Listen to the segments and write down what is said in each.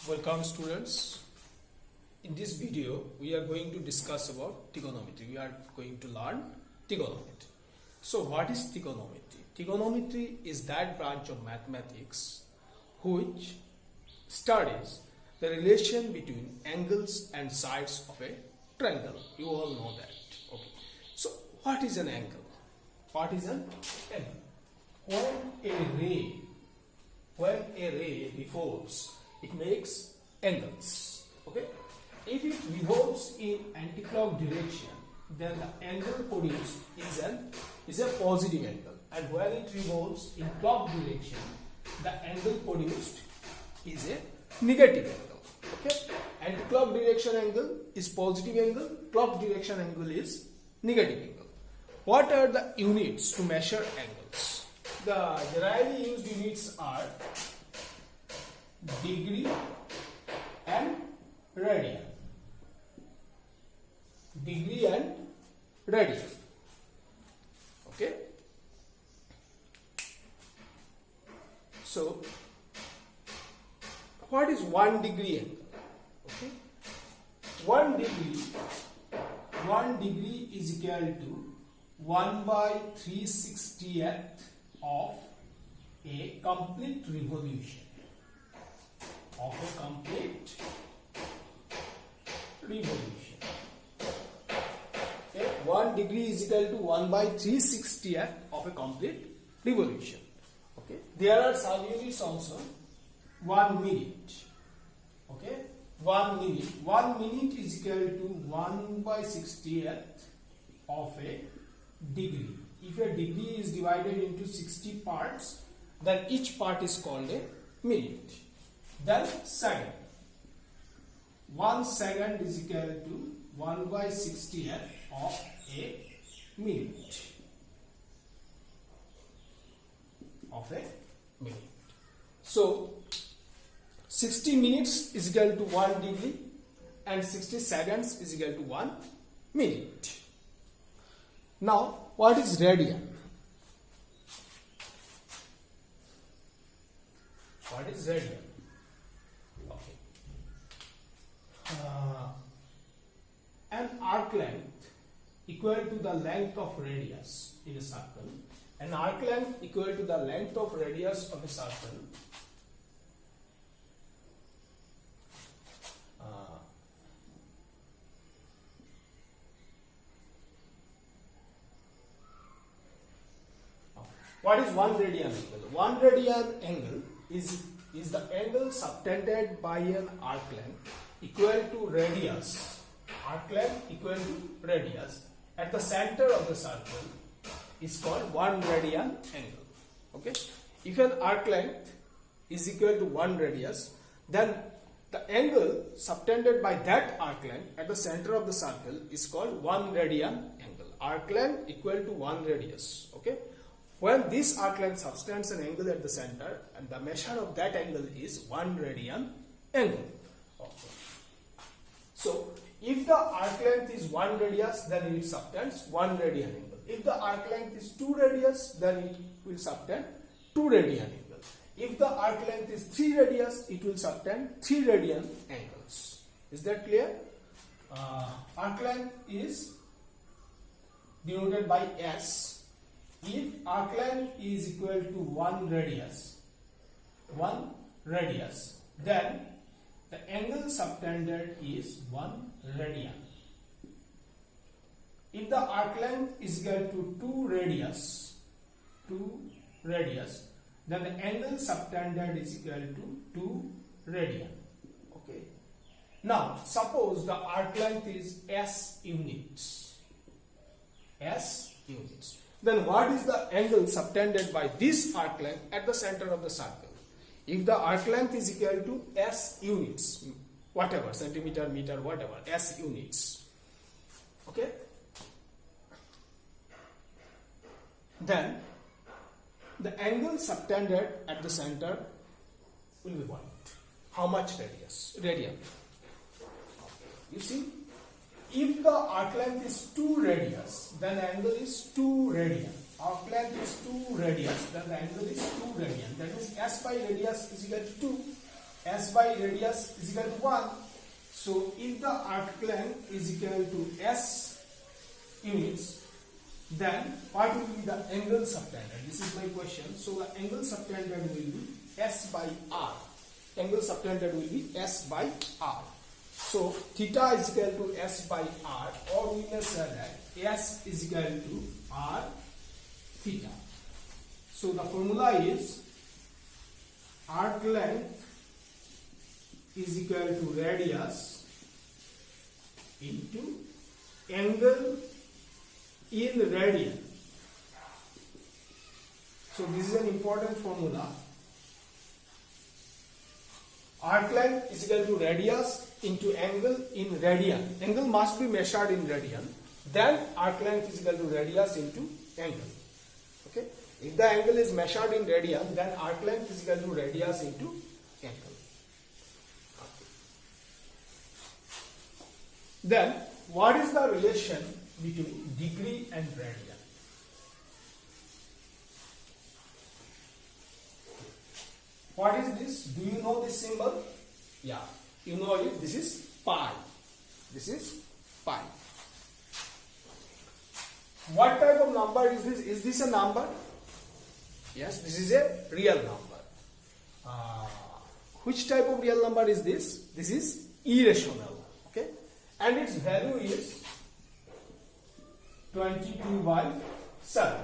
Welcome students. In this video we are going to discuss about trigonometry. We are going to learn trigonometry. So what is trigonometry? Trigonometry is that branch of mathematics which studies the relation between angles and sides of a triangle. You all know that. Okay. So what is an angle? What is an angle? When a ray revolves, it makes angles. Okay. If it revolves in anti-clock direction, then the angle produced is a positive angle, and when it revolves in clock direction, the angle produced is a negative angle. Okay. Anti-clock direction angle is positive angle, clock direction angle is negative angle. What are the units to measure angles? The generally used units are degree and radian. Degree and radian. Okay. So, what is 1 degree angle? Okay. 1 degree is equal to 1 by 360th of a complete revolution. Okay. 1 degree is equal to 1 by 360th of a complete revolution. Okay. There are some units also. 1 minute. Okay. 1 minute. 1 minute is equal to 1 by 60th of a degree. If a degree is divided into 60 parts, then each part is called a minute. Then second. 1 second is equal to 1 by 60th of a minute. So 60 minutes is equal to 1 degree and 60 seconds is equal to 1 minute. Now, what is radian? What is radian? Okay. An arc length equal to the length of radius in a circle. An arc length equal to the length of radius of a circle. What is 1 radian angle? 1 radian angle is the angle subtended by an arc length equal to radius. Arc length equal to radius at the center of the circle is called 1 radian angle. Okay. If an arc length is equal to 1 radius, then the angle subtended by that arc length at the center of the circle is called 1 radian angle. Arc length equal to 1 radius. Okay. When this arc length subtends an angle at the center, and the measure of that angle is 1 radian angle. Okay. So, if the arc length is 1 radius, then it subtends 1 radian angle. If the arc length is 2 radius, then it will subtend 2 radian angle. If the arc length is 3 radius, it will subtend 3 radian angles. Is that clear? Arc length is denoted by S. If arc length is equal to 1 radius, then the angle subtended is 1 radian. If the arc length is equal to 2 radius, then the angle subtended is equal to 2 radian. Okay. Now, suppose the arc length is S units. Then what is the angle subtended by this arc length at the center of the circle? If the arc length is equal to S units, whatever, centimeter, meter, whatever, S units. Okay. Then the angle subtended at the center will be what? How much radian? You see, if the arc length is 2 radius, then the angle is 2 radian. Arc length is 2 radius, then the angle is 2 radian. That means S by radius is equal to 2. S by radius is equal to 1. So if the arc length is equal to S units, then what will be the angle subtended? This is my question. So the angle subtended will be S by R. Angle subtended will be S by R. So theta is equal to S by R, or we may say that S is equal to R theta. So the formula is arc length is equal to radius into angle in radian. So this is an important formula. Arc length is equal to radius into angle in radian. Angle must be measured in radian. Then arc length is equal to radius into angle. Okay. If the angle is measured in radian, then arc length is equal to radius into angle. Okay. Then what is the relation between degree and radian? What is this? Do you know this symbol? Yeah, you know it. This is pi. This is pi. What type of number is this? Is this a number? Yes, this is a real number. Which type of real number is this? This is irrational. Okay, and its value is 22 by 7.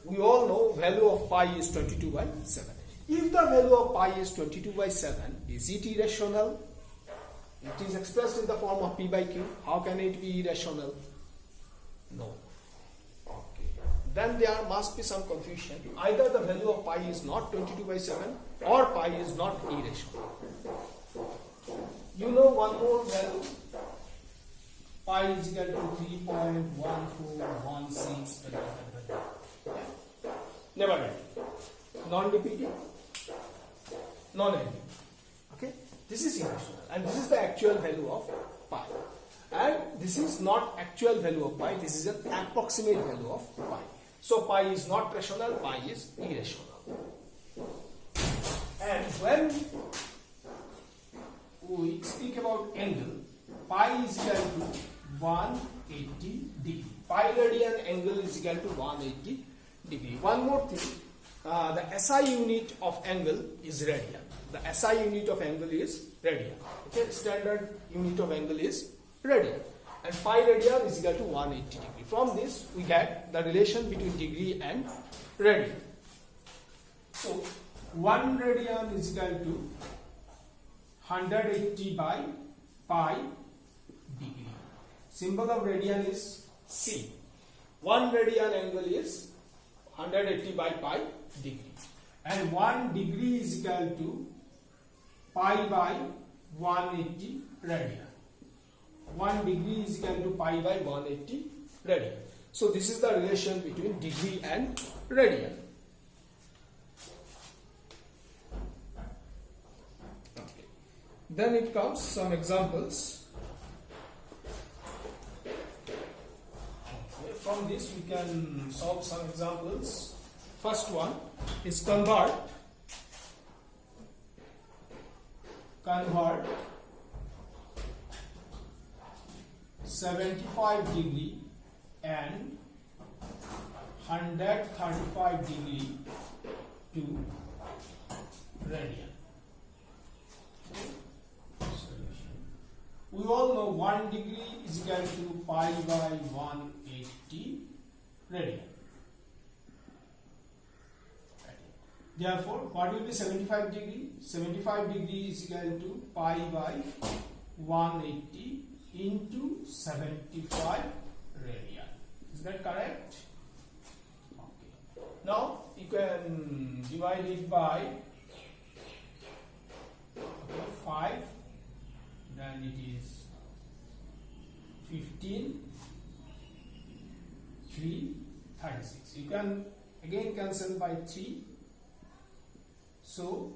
We all know value of pi is 22 by 7. If the value of pi is 22 by 7, is it irrational? It is expressed in the form of p by q. How can it be irrational? No. Okay. Then there must be some confusion. Either the value of pi is not 22 by 7 or pi is not irrational. You know one more value. Pi is equal to 3.1416. Never mind. Non-repeating, non-ending. Okay, this is irrational, and this is the actual value of pi. And this is not actual value of pi. This is an approximate value of pi. So pi is not rational. Pi is irrational. And when we speak about angle, pi is equal to 180 degree. Pi radian angle is equal to 180 degree. One more thing. The SI unit of angle is radian. The SI unit of angle is radian. Okay, standard unit of angle is radian. And pi radian is equal to 180 degree. From this, we get the relation between degree and radian. So, 1 radian is equal to 180 by pi degree. Symbol of radian is C. 1 radian angle is 180 by pi degree, and 1 degree is equal to pi by 180 radian. 1 degree is equal to pi by 180 radian. So this is the relation between degree and radian. Okay. Then it comes some examples. Okay. From this we can solve some examples. First one is convert 75 degree and 135 degree to radian. Solution. We all know 1 degree is equal to pi by 180 radian. Therefore, what will be 75 degree? 75 degree is equal to pi by 180 into 75 radian. Is that correct? Okay. Now, you can divide it by 5. Then it is 15, 3, 36. You can again cancel by 3. So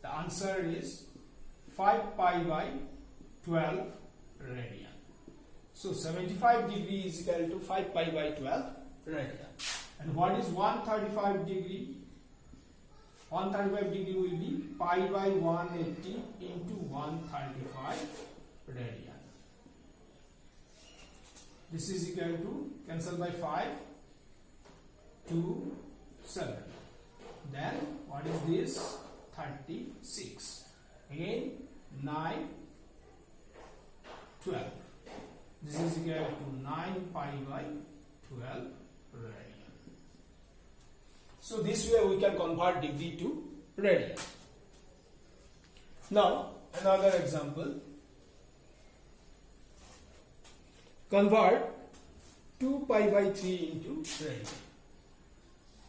the answer is 5 pi by 12 radian. So 75 degree is equal to 5 pi by 12 radian. And what is 135 degree? 135 degree will be pi by 180 into 135 radian. This is equal to, cancel by 5, 2, 7. Then what is this? 36. Again 9, 12. This is equal to 9 pi by 12 radian. So this way we can convert degree to radian. Now another example. Convert 2 pi by 3 into radian.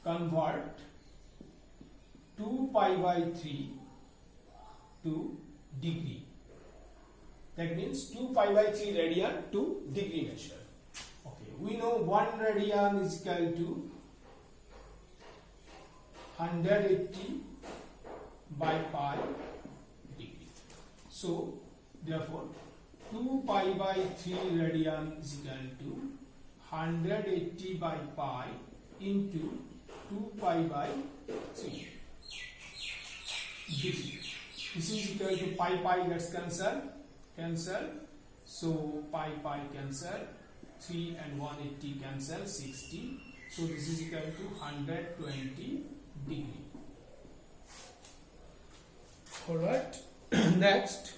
Convert 2 pi by 3 to degree. That means 2 pi by 3 radian to degree measure. Okay, we know 1 radian is equal to 180 by pi degree. So therefore 2 pi by 3 radian is equal to 180 by pi into 2 pi by 3 degree. This is equal to pi gets cancel. So pi cancel. 3 and 180 cancel, 60. So this is equal to 120 degree. Alright. Next,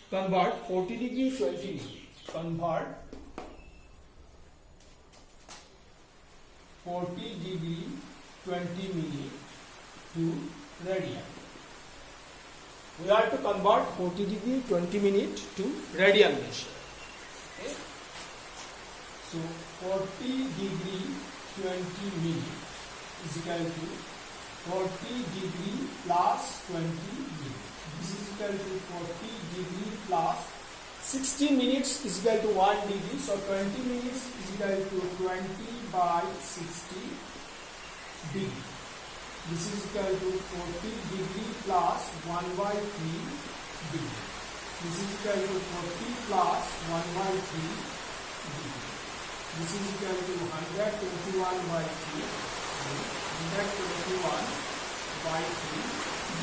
convert 40 degree 20 degree. Convert 40 degree 20 minute to radian. We are to convert 40 degree 20 minute to radian measure. Okay. So 40 degree 20 minute is equal to 40 degree plus 20 minute. This is equal to 40 degree plus 60 minutes is equal to 1 degree. So 20 minutes is equal to 20 by 60 degree. This is equal to 40 degree plus 1 by 3 degree. This is equal to 40 plus 1 by 3 degree. This is equal to 121 by 3. 121 by 3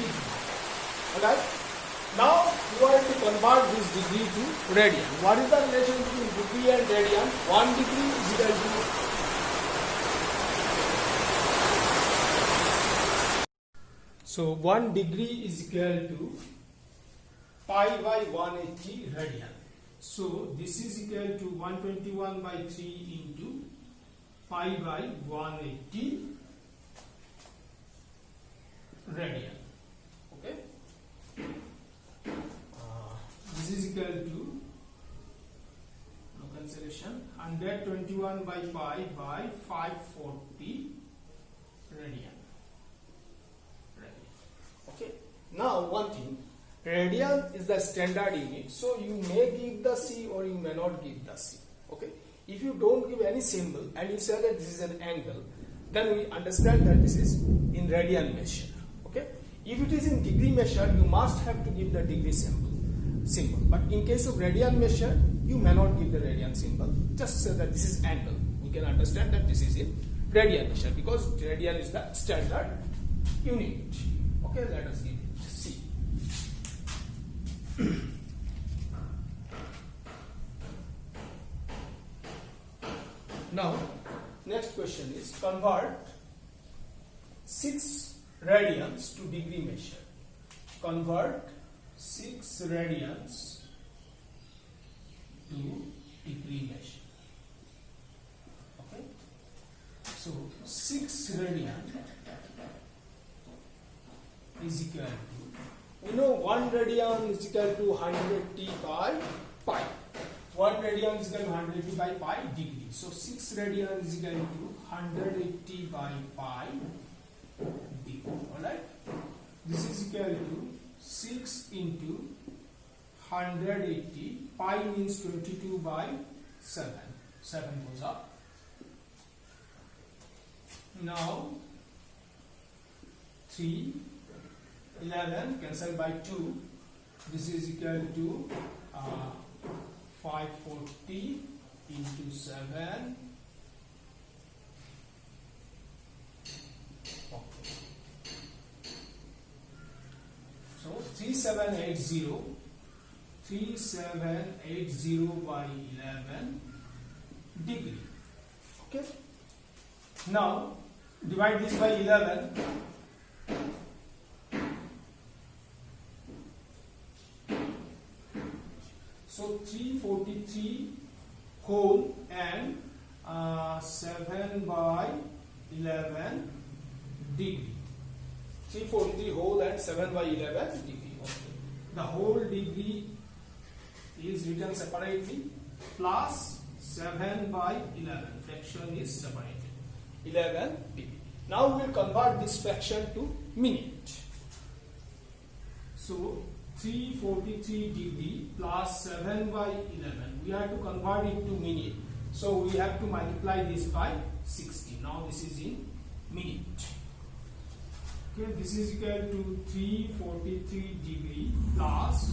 degree. Alright. Now you are to convert this degree to radian. What is the relation between degree and radian? 1 degree is equal to So 1 degree is equal to pi by 180 radian. So this is equal to 121 by 3 into pi by 180 radian. Okay. This is equal to, no cancellation, 121 by pi by 540 radian. Okay. Now one thing, radian is the standard unit, so you may give the C or you may not give the C. Okay. If you don't give any symbol and you say that this is an angle, then we understand that this is in radian measure. Okay. If it is in degree measure, you must have to give the degree symbol. But in case of radian measure, you may not give the radian symbol. Just say that this is angle. We can understand that this is in radian measure because radian is the standard unit. Okay, let us give it C. Now, next question is convert 6 radians to degree measure. Convert 6 radians to degree measure. Okay. So 6 radian is equal to, we know 1 radian is equal to 180 by pi. 1 radian is equal to 180 by pi degree. So 6 radian is equal to 180 by pi degree. Alright. This is equal to 6 into 180. Pi means 22 by 7. 7 goes up. Now 3, 11 cancel by 2. This is equal to 540 into 7. Okay. 3780 by 11 degree. Okay. Now divide this by 11. So 343 whole and 7 by 11 degree. 343 whole and 7 by 11 degree. Okay. The whole degree is written separately plus 7 by 11. Fraction is separated. 11 degree. Now we will convert this fraction to minute. So 343 degree plus 7 by 11. We have to convert it to minute. So we have to multiply this by 60. Now this is in minute. Okay, this is equal to 343 degree plus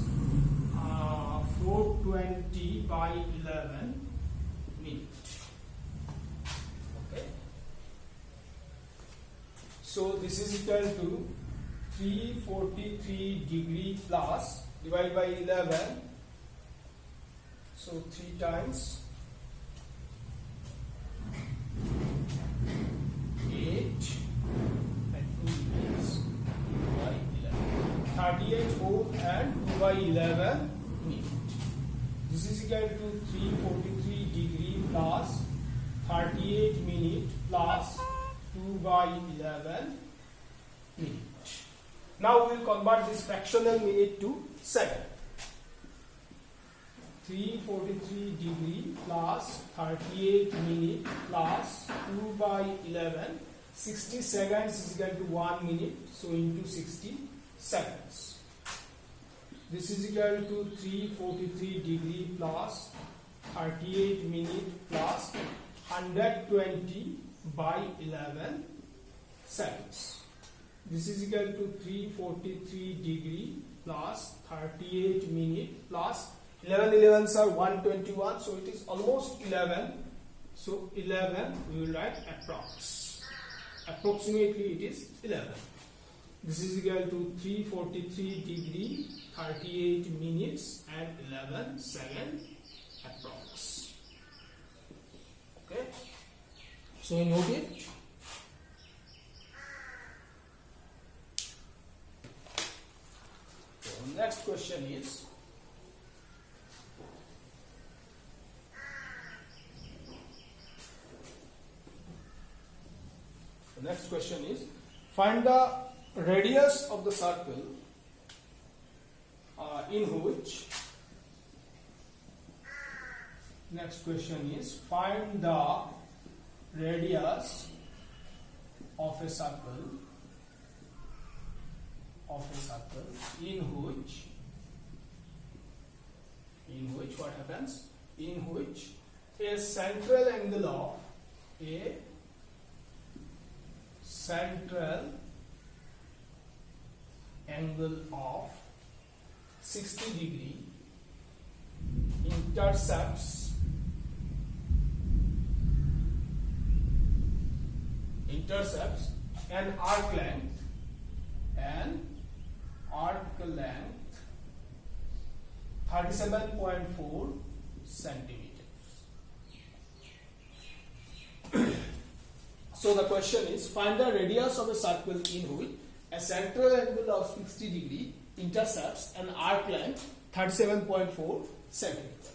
420 by 11 minute. Okay. So this is equal to 343 degree plus divide by 11. So 3 times 8 and 2 is 2 by 11. 38 whole and 2 by 11 minute. This is equal to 343 degree plus 38 minute plus 2 by 11 minute. Now we will convert this fractional minute to second. 343 degree plus 38 minute plus 2 by 11. 60 seconds is equal to 1 minute. So into 60 seconds. This is equal to 343 degree plus 38 minute plus 120 by 11 seconds. This is equal to 343 degree plus 38 minute plus 11 11s are 121, so it is almost 11. So 11 we will write approx. Approximately it is 11. This is equal to 343 degree 38 minutes and 11 seconds approx. Okay. So we note it. Next question is find the radius of the circle in which find the radius of a circle in which what happens, in which a central angle of 60 degree intercepts an arc length 37.4 centimeters. So the question is, find the radius of a circle in which a central angle of 60 degree intercepts an arc length 37.4 centimeters.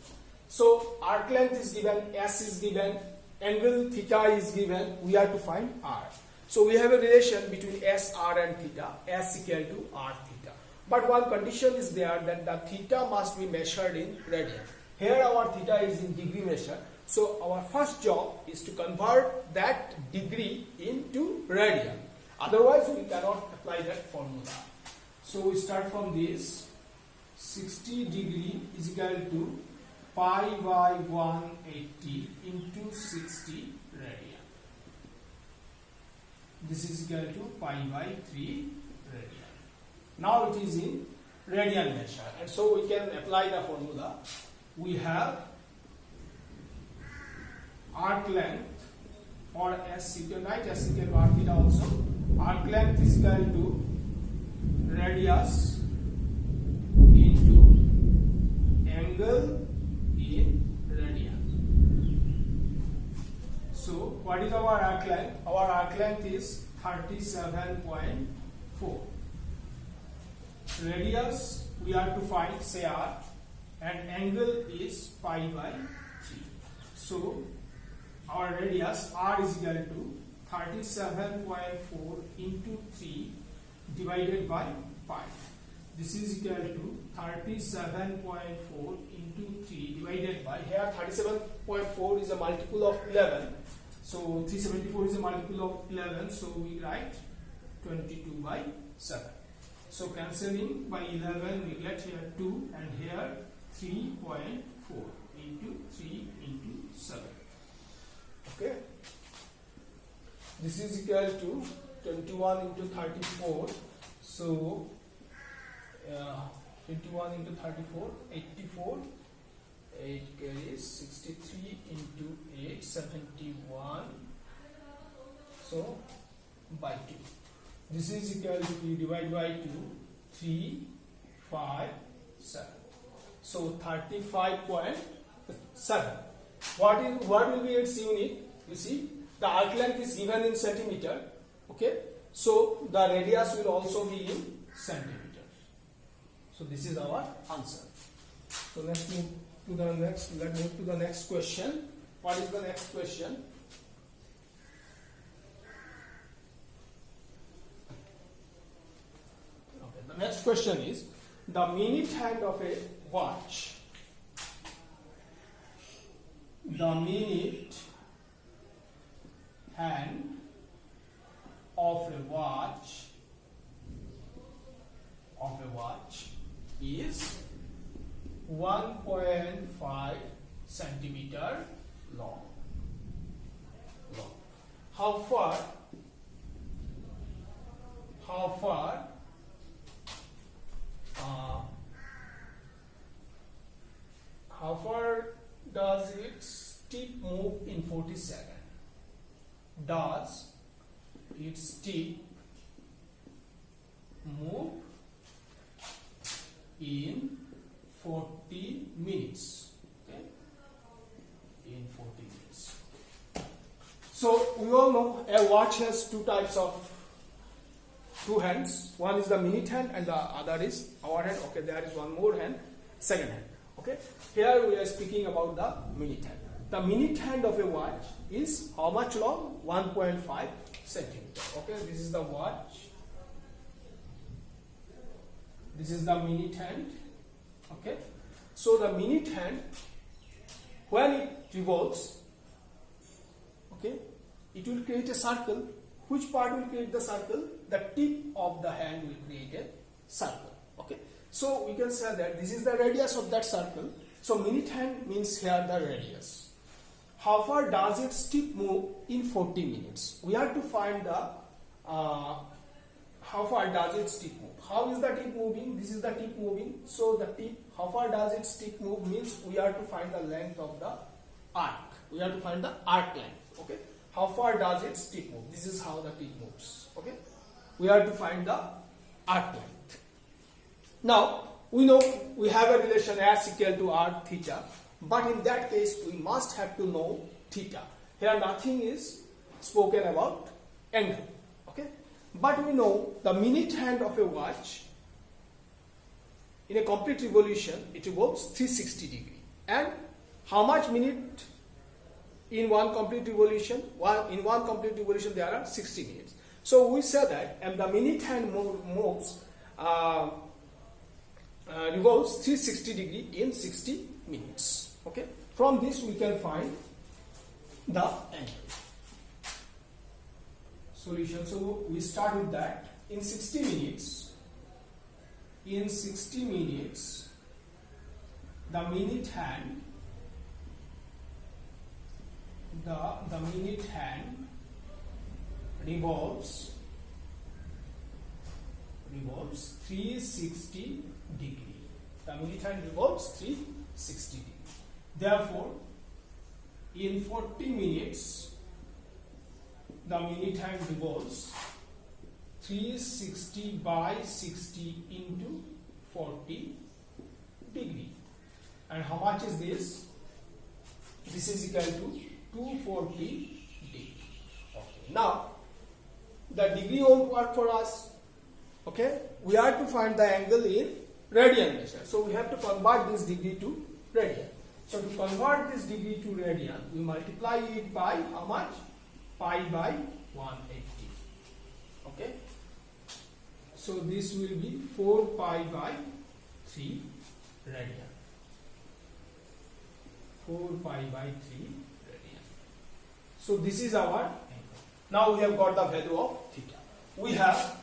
So arc length is given, S is given, angle theta is given, we have to find R. So we have a relation between S, R and theta, S equal to R theta. But one condition is there, that the theta must be measured in radian. Here our theta is in degree measure. So our first job is to convert that degree into radian. Otherwise we cannot apply that formula. So we start from this. 60 degree is equal to pi by 180 into 60 radian. This is equal to pi by 3 radian. Now it is in radian measure, and so we can apply the formula. We have arc length, or S you can write S equal to R theta also. Arc length is equal to radius angle in radian. So what is our arc length? Our arc length is 37.4. Radius we are to find, say r, and angle is pi by 3. So our radius r is equal to 37.4 into 3 divided by pi. This is equal to 37.4 into 3 divided by, here 37.4 is a multiple of 11. So 374 is a multiple of 11. So we write 22 by 7. So cancelling by 11 we get here 2 and here 3.4 into 3 into 7. Okay. This is equal to 21 into 34. So 21 into 34, 84. 8 carries 63 into 8, 71. So by 2. This is equal to, you divide by 2, 3, 5, 7. So 35.7. What will be its unit? You see, the arc length is given in centimeter. Okay, so the radius will also be in centimeter. So this is our answer. So let's move to the next. Let's move to the next question. What is the next question? Okay, the next question is the minute hand of a watch. The minute hand of a watch is 1.5 centimeter long. How far does its tip move in 40 seconds? Does its tip move in 40 minutes? Okay, in 40 minutes. So we all know a watch has two hands. One is the minute hand and the other is hour hand. Okay, there is one more hand, second hand. Okay, here we are speaking about the minute hand. The minute hand of a watch is how much long? 1.5 centimeter. Okay, this is the watch. This is the minute hand. Okay, so the minute hand, when it revolves, okay, it will create a circle. Which part will create the circle? The tip of the hand will create a circle. Okay, so we can say that this is the radius of that circle. So minute hand means here the radius. How far does its tip move in 40 minutes? We have to find the how far does its tip move. How is the tip moving? This is the tip moving. So the tip, how far does its tip move means we have to find the length of the arc. We have to find the arc length. Okay. How far does its tip move? This is how the tip moves. Okay. We have to find the arc length. Now we know we have a relation as equal to r theta. But in that case, we must have to know theta. Here nothing is spoken about angle. Okay? But we know the minute hand of a watch, in a complete revolution, it revolves 360 degree. And how much minute in one complete revolution? In one complete revolution, there are 60 minutes. So we say that, and the minute hand moves, revolves 360 degree in 60 minutes. Okay, from this we can find the angle. Solution. So we start with that. In 60 minutes, the minute hand, the minute hand revolves 360 degree. The minute hand revolves 360 degree. Therefore, in 40 minutes, the minute hand revolves 360 by 60 into 40 degree. And how much is this? This is equal to 240 degree. Okay. Now, the degree won't work for us. Okay. We are to find the angle in radian measure. So we have to convert this degree to radian. So to convert this degree to radian, we multiply it by how much? Pi by 180. Okay. So this will be 4 pi by 3 radian. 4 pi by 3 radian. So this is our angle. Now we have got the value of theta. We have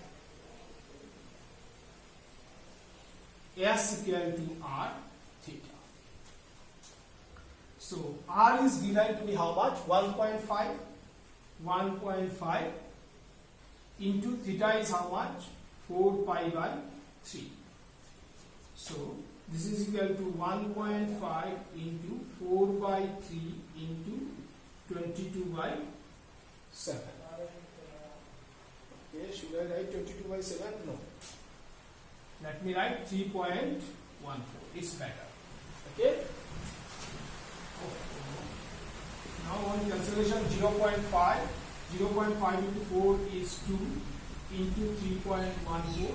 S equal to R theta. So R is given to be how much? 1.5. 1.5 into theta is how much? 4 pi by 3. So this is equal to 1.5 into 4 by 3 into 22 by 7. Okay, should I write 22 by 7? No. Let me write 3.14. It's better. Okay. Now on cancellation 0.5. 0.5 into 4 is 2 into 3.14.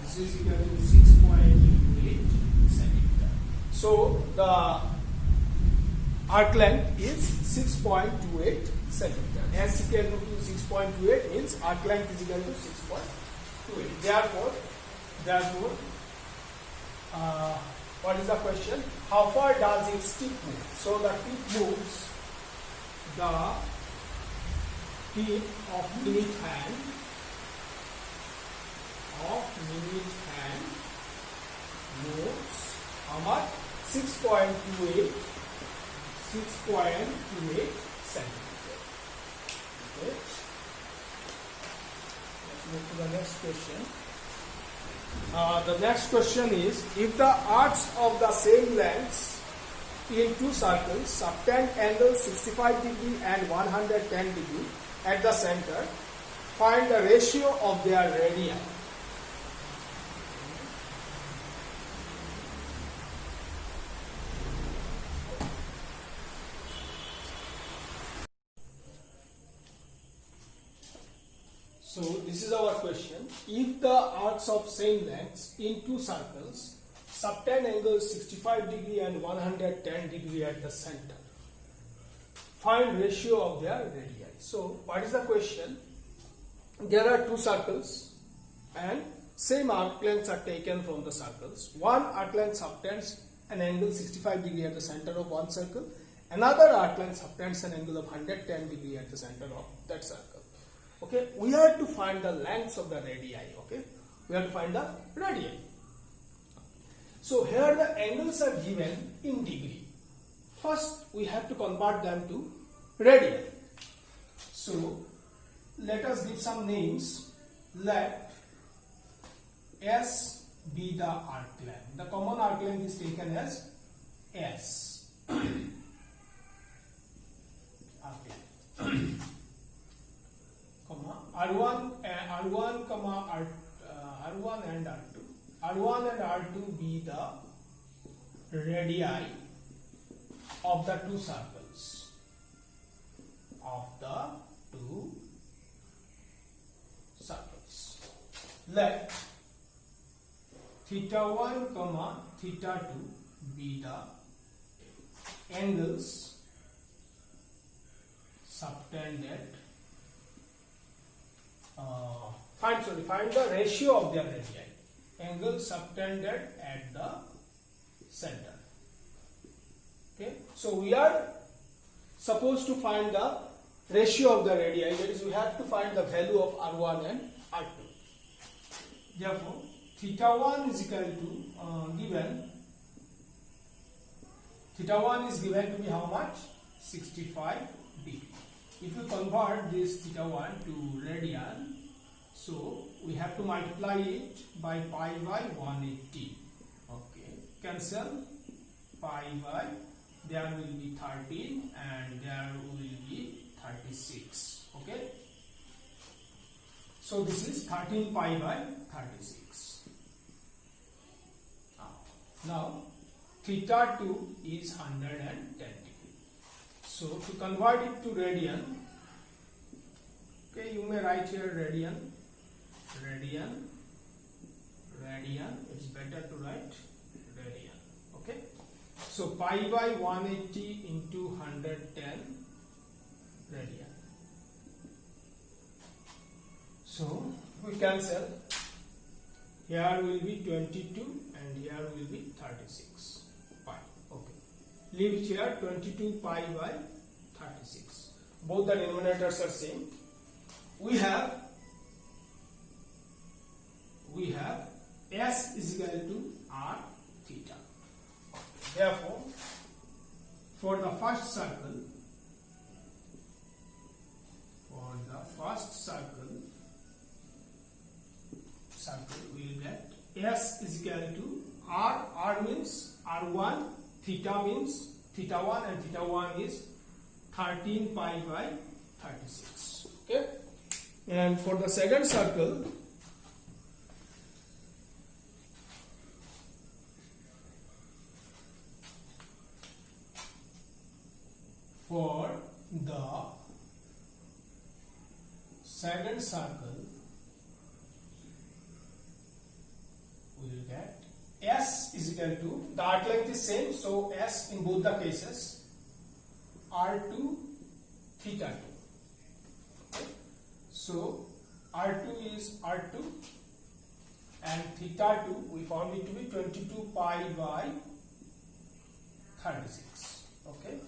This is equal to 6.8 centimeter. So the arc length is 6.28 centimeter. S equal to 6.28 means arc length is equal to 6.28. Therefore, what is the question? How far does its tip move? So the tip moves, the tip of minute hand moves how much? 6.28 centimeter. Okay. Let's move to the next question. The next question is, if the arcs of the same lengths in two circles subtend angles 65 degree and 110 degree at the center, find the ratio of their radii. So this is our question. If the arcs of same lengths in two circles subtend angles 65 degree and 110 degree at the center, find ratio of their radii. So what is the question? There are two circles and same arc lengths are taken from the circles. One arc length subtends an angle 65 degree at the center of one circle. Another arc length subtends an angle of 110 degree at the center of that circle. Okay, we have to find the lengths of the radii. Okay, we have to find the radii. So here the angles are given in degree. First, we have to convert them to radii. So let us give some names. Let S be the arc length. The common arc length is taken as S. Arc length. R1 and R1 and R2. R1 and R2 be the radii of the two circles. Let theta 1, theta 2 be the angles subtended. Find the ratio of their radii. Angle subtended at the center. Okay, so we are supposed to find the ratio of the radii. That is, we have to find the value of R1 and R2. Therefore, theta 1 is equal to given. Theta 1 is given to be how much? 65 degree. If you convert this theta 1 to radian, so we have to multiply it by pi by 180. Okay, cancel pi by, there will be 13 and there will be 36. Okay, so this is 13 pi by 36. Now theta 2 is 110 degree. So to convert it to radian, okay, you may write here radian. It's better to write radian. Okay, so pi by 180 into 110 radian. So we cancel. Here will be 22 and here will be 36 pi. Okay, leave it here 22 pi by 36. Both the denominators are same. We have S is equal to R theta. Therefore, for the first circle, we will get S is equal to R means R1, theta means theta 1, and theta 1 is 13 pi by 36. Okay, and for the second circle, we will get S is equal to, the arc length is same, so S in both the cases, R2 theta 2. Okay. So R2 is R2 and theta 2 we found it to be 22 pi by 36. Okay,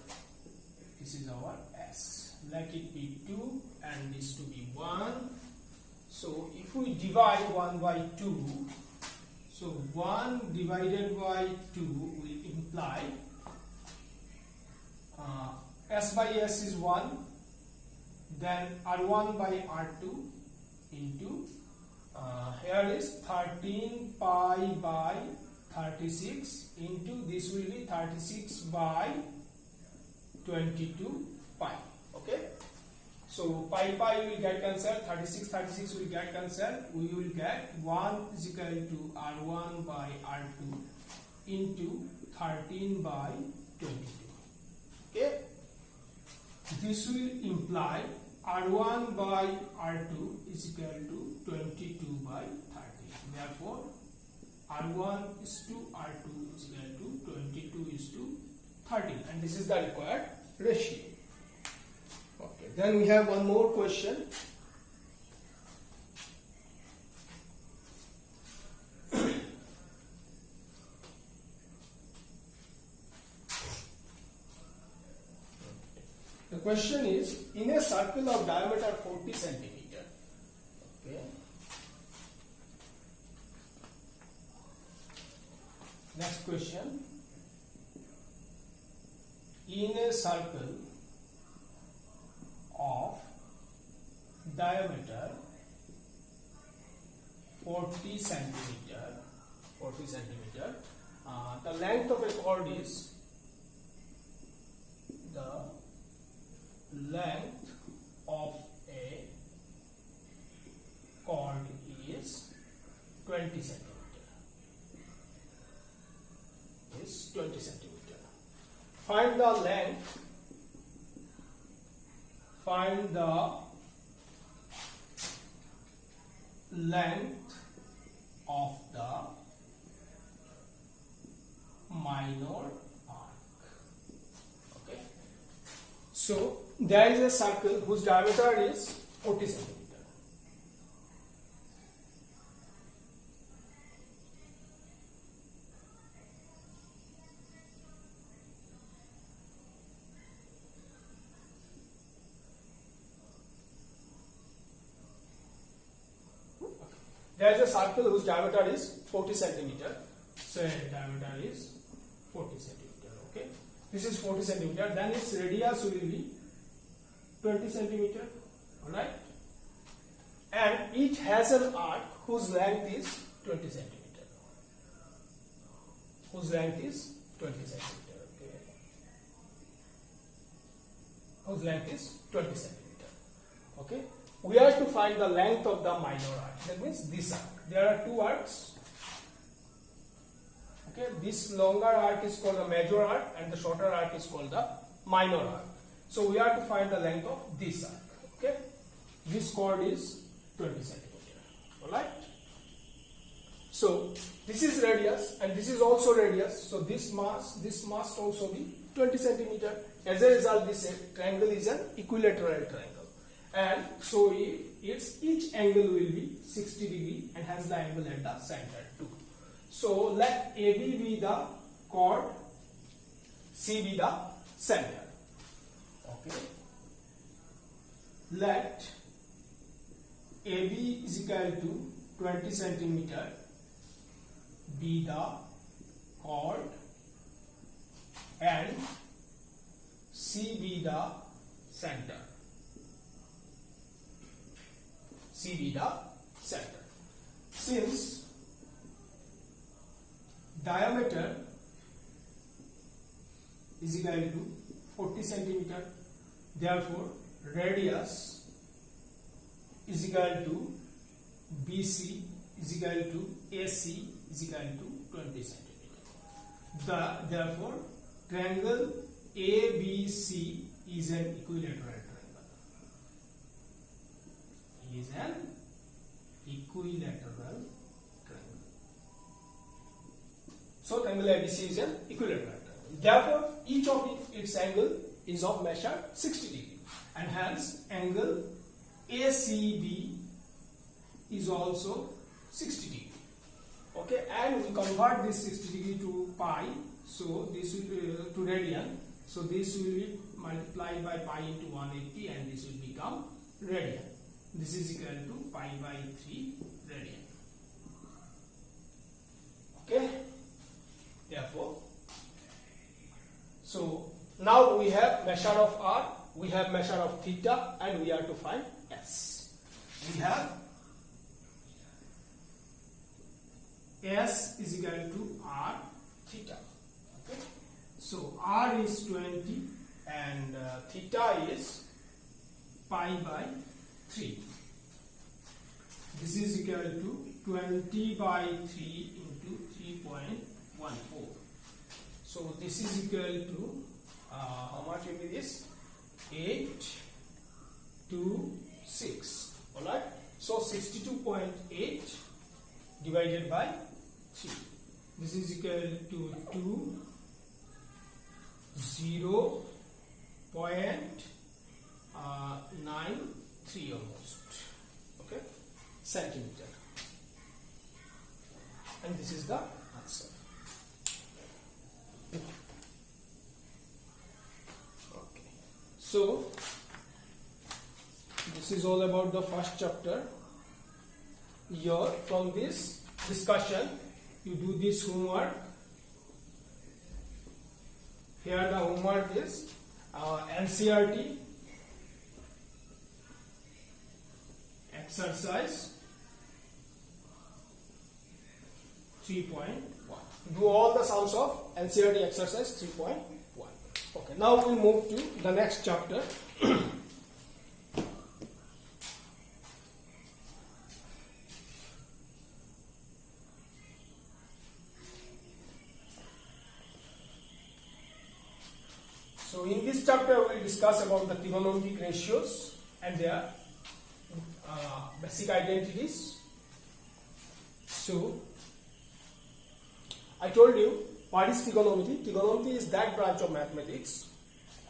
this is our S. Let it be 2 and this to be 1. So if we divide 1 by 2, so 1 divided by 2 will imply S by S is 1, then R1 by R2 into here is 13 pi by 36 into this will be 36 by 22 pi. Okay, so pi will get cancelled, 36 will get cancelled. We will get 1 is equal to R1 by R2 into 13 by 22. Okay, this will imply R1 by R2 is equal to 22 by 30. Therefore, R1 is to R2 is equal to 22 is to 13, and this is the required ratio. Okay, then we have one more question. The question is, in a circle of diameter 40 centimeter, okay, next question, in a circle of diameter 40 centimeter, the length of a chord is, the length of a chord is 20 centimeter. Find the length. Find the length of the minor arc. Okay. So there is a circle whose diameter is 40 centimeter. There is a circle whose diameter is 40 centimeter. So diameter is 40 centimeter. Okay, this is 40 centimeter. Then its radius will be 20 centimeter. Alright, and it has an arc whose length is 20 centimeter. Okay, whose length is 20 centimeter. Okay, we are to find the length of the minor arc. That means this arc. There are two arcs. Okay, this longer arc is called the major arc and the shorter arc is called the minor arc. So we have to find the length of this arc. Okay, this chord is 20 centimeter. Alright. So this is radius and this is also radius. So this must also be 20 centimeter. As a result, this triangle is an equilateral triangle. And so if each angle will be 60 degree and has the angle at the center too. So let AB be the chord, C be the center. Okay. Let AB is equal to 20 centimeter be the chord and C be the center. C be the center. Since diameter is equal to 40 centimeter, therefore radius is equal to BC is equal to AC is equal to 20 centimeter. Therefore triangle ABC is an equilateral triangle. Is an equilateral triangle. So triangle ABC is an equilateral triangle. Therefore each of its angle is of measure 60 degree and hence angle ACB is also 60 degree. Okay, and we convert this 60 degree to pi, so this will to radian. So this will be multiplied by pi into 180 and this will become radian. This is equal to pi by 3 radian. Okay, therefore, so now we have measure of R, we have measure of theta, and we are to find S. We have S is equal to R theta. Okay, so R is 20 and theta is pi by 3. This is equal to 20 by 3 into 3.14. So this is equal to how much will be this? 8 to 6. Alright. So 62.8 divided by 3. This is equal to 0.93 almost. Okay, centimeter. And this is the answer. Okay. So this is all about the first chapter. Here from this discussion you do this homework. Here the homework is NCERT exercise 3.1. Do all the sums of NCERT exercise 3.1. Okay, now we'll move to the next chapter. So in this chapter we will discuss about the trigonometric ratios and their basic identities. So I told you what is trigonometry. Trigonometry is that branch of mathematics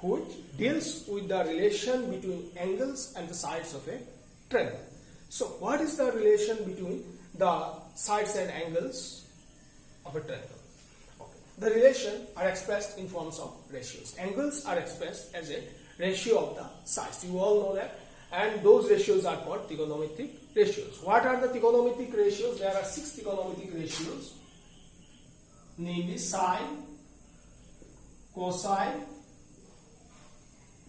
which deals with the relation between angles and the sides of a triangle. So what is the relation between the sides and angles of a triangle? The relation are expressed in forms of ratios. Angles are expressed as a ratio of the sides. You all know that. And those ratios are called trigonometric ratios. What are the trigonometric ratios? There are 6 trigonometric ratios. Namely sine, cosine,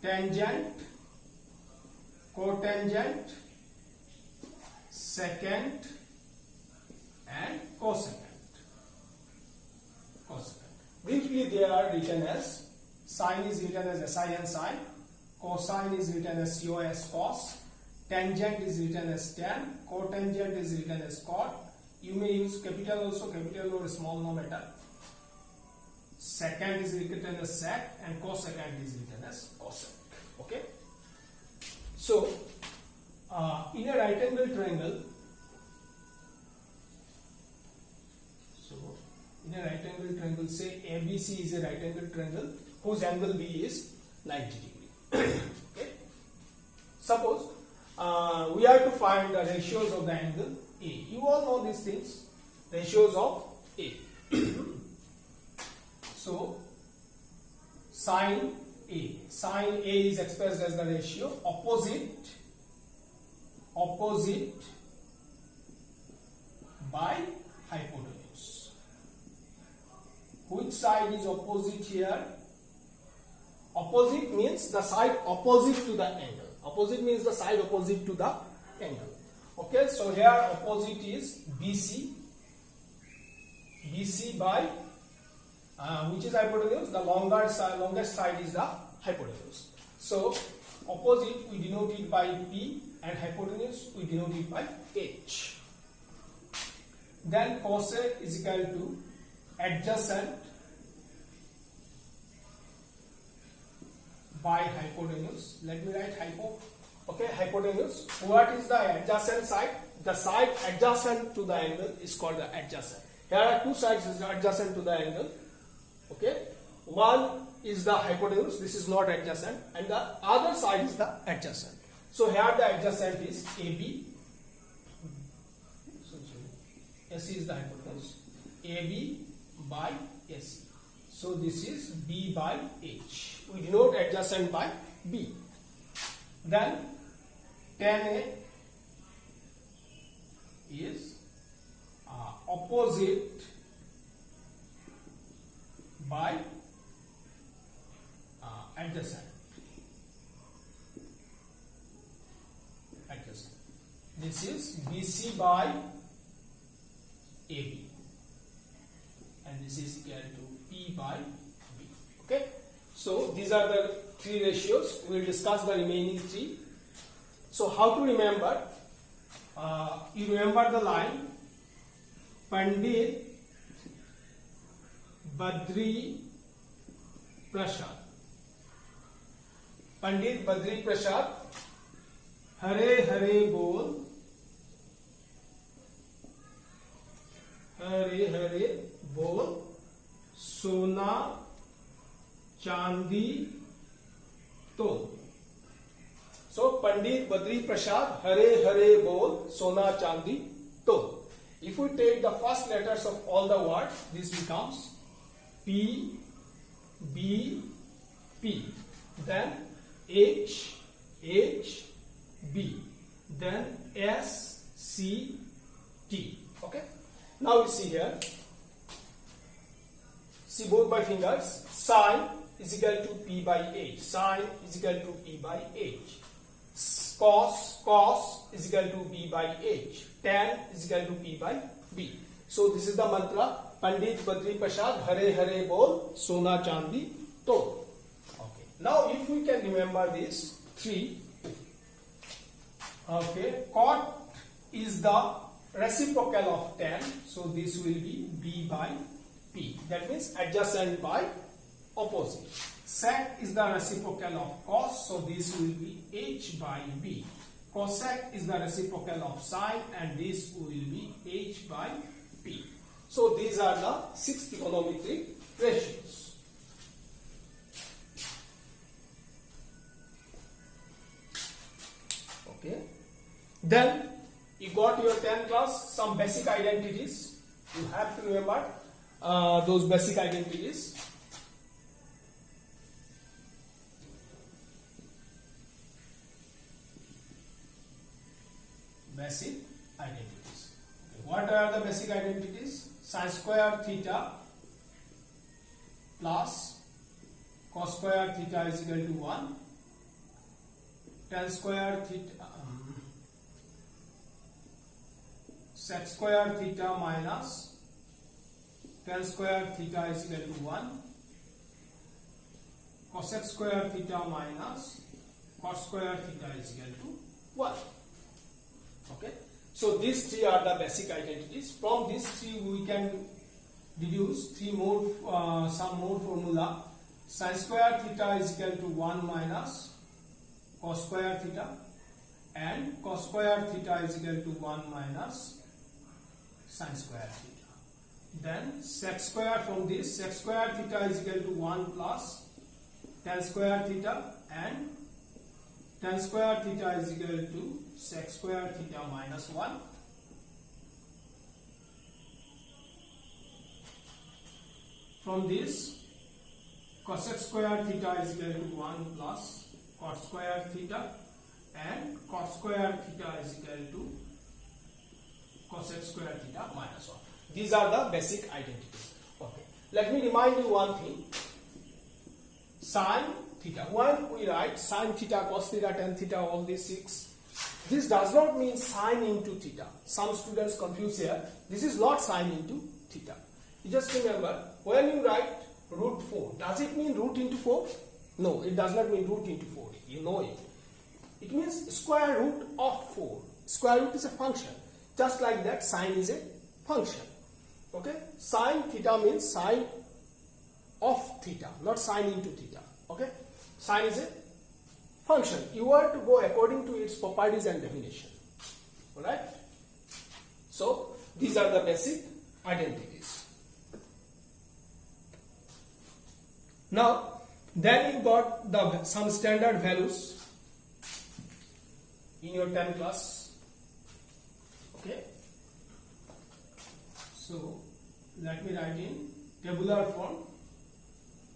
tangent, cotangent, secant, and cosecant. Briefly, they are written as sine is written as sin sine, cosine is written as cos cos, tangent is written as tan, cotangent is written as cot. You may use capital also, capital or small no matter. secant is written as sec, and cosecant is written as cosec. Okay. So in a right angle triangle, say ABC is a right angle triangle whose angle B is 90 degree. Okay. Suppose we are to find the ratios of the angle A. You all know these things, ratios of A. So sine A is expressed as the ratio opposite by hypotenuse. Which side is opposite here? Opposite means the side opposite to the angle. Opposite means the side opposite to the angle. Okay, so here opposite is BC by which is hypotenuse? The longest side is the hypotenuse. So opposite we denote it by P, and hypotenuse we denote it by H. Then cosec is equal to adjacent by hypotenuse. Let me write hypo. Okay, hypotenuse. What is the adjacent side? The side adjacent to the angle is called the adjacent. Here are two sides adjacent to the angle. Okay, one is the hypotenuse, this is not adjacent, and the other side is the adjacent. So here the adjacent is AB. AC is the hypotenuse. AB by AC. So this is B by H. We denote adjacent by B. Then tan A is opposite by adjacent. This is BC by AB, and this is equal to P by B. Okay, so these are the three ratios. We will discuss the remaining three. So how to remember? You remember the line Pandit Badri Prasad. Pandit Badri Prasad Hare Hare बोल, हरे हरे बोल, सोना चांदी तो. So Pandit Badri Prasad Hare Hare बोल, सोना चांदी तो. If we take the first letters of all the words, this becomes P, B, P, then H, H, B, then S, C, T. Okay. Now we see here. See both my fingers. Sine is equal to P by H. Sine is equal to P by H. Cos is equal to P by H. Tan is equal to P by B. So this is the mantra. Pandit Badri Prasad Hare Hare Bol, Sona Chandi To. Okay. Now if we can remember these three. Okay. Cot is the reciprocal of tan. So this will be B by P. That means adjacent by opposite. Sec is the reciprocal of cos. So this will be H by B. Cosec is the reciprocal of sine, and this will be H by P. So these are the 6 trigonometric ratios. Okay. Then you got your 10th class, some basic identities. You have to remember those basic identities. Basic identities. What are the basic identities? Sin square theta plus cos square theta is equal to 1. Tan square theta sec square theta minus tan square theta is equal to 1. Cosec square theta minus cos square theta is equal to 1. Okay. So these three are the basic identities. From these three we can deduce some more formula. Sin square theta is equal to 1 minus cos square theta, and cos square theta is equal to 1 minus sin square theta. Then sec square, from this sec square theta is equal to 1 plus tan square theta, and tan square theta is equal to sec square theta minus 1. From this cosec square theta is equal to 1 plus cos square theta, and cos square theta is equal to cosec square theta minus 1. These are the basic identities. Okay. Let me remind you one thing. Sin theta. When we write sin theta, cos theta, tan theta, all these 6, this does not mean sin into theta. Some students confuse here. This is not sin into theta. You just remember, when you write root 4, does it mean root into 4? No, it does not mean root into 4. You know it. It means square root of 4. Square root is a function. Just like that, sine is a function. Okay? Sin theta means sine of theta, not sine into theta. Okay? Sine is a function. You are to go according to its properties and definition. Alright? So, these are the basic identities. Now, then you got some standard values in your 10 class. Okay. So, let me write in tabular form: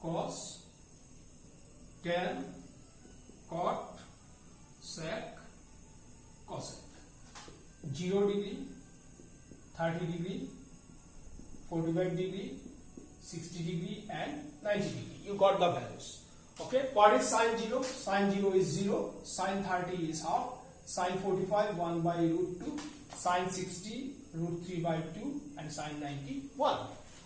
cos, tan, cot, sec, cosec. 0 degree, 30 degree, 45 degree, 60 degree, and 90 degree. You got the values. Okay. What is sin 0? Sin 0 is 0. Sin 30 is half. Sin 45 1 by root 2. Sin 60 root 3 by 2, and sin 90 1.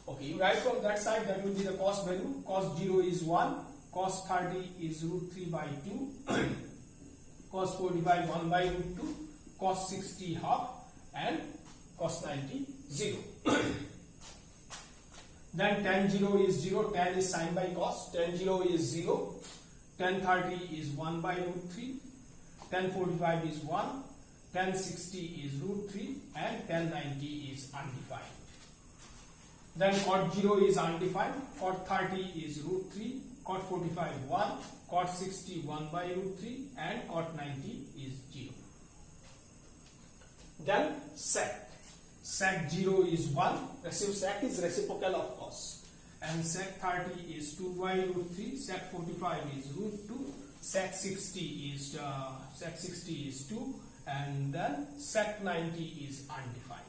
Okay. You write from that side, that will be the cos value. Cos 0 is 1. Cos 30 is root 3 by 2. Cos 45 1 by root 2. Cos 60 half, and cos 90 0. Then tan 0 is 0, tan is sin by cos, tan 0 is 0, tan 30 is 1 by root 3, tan 45 is 1, tan 60 is root 3, and tan 90 is undefined. Then cot 0 is undefined, cot 30 is root 3, cot 45 1, cot 60 1 by root 3, and cot 90 is 0. Then sec. Sec 0 is 1, sec is reciprocal of cos, and sec 30 is 2 by root 3, sec 45 is root 2, sec 60 is 2, and then sec 90 is undefined.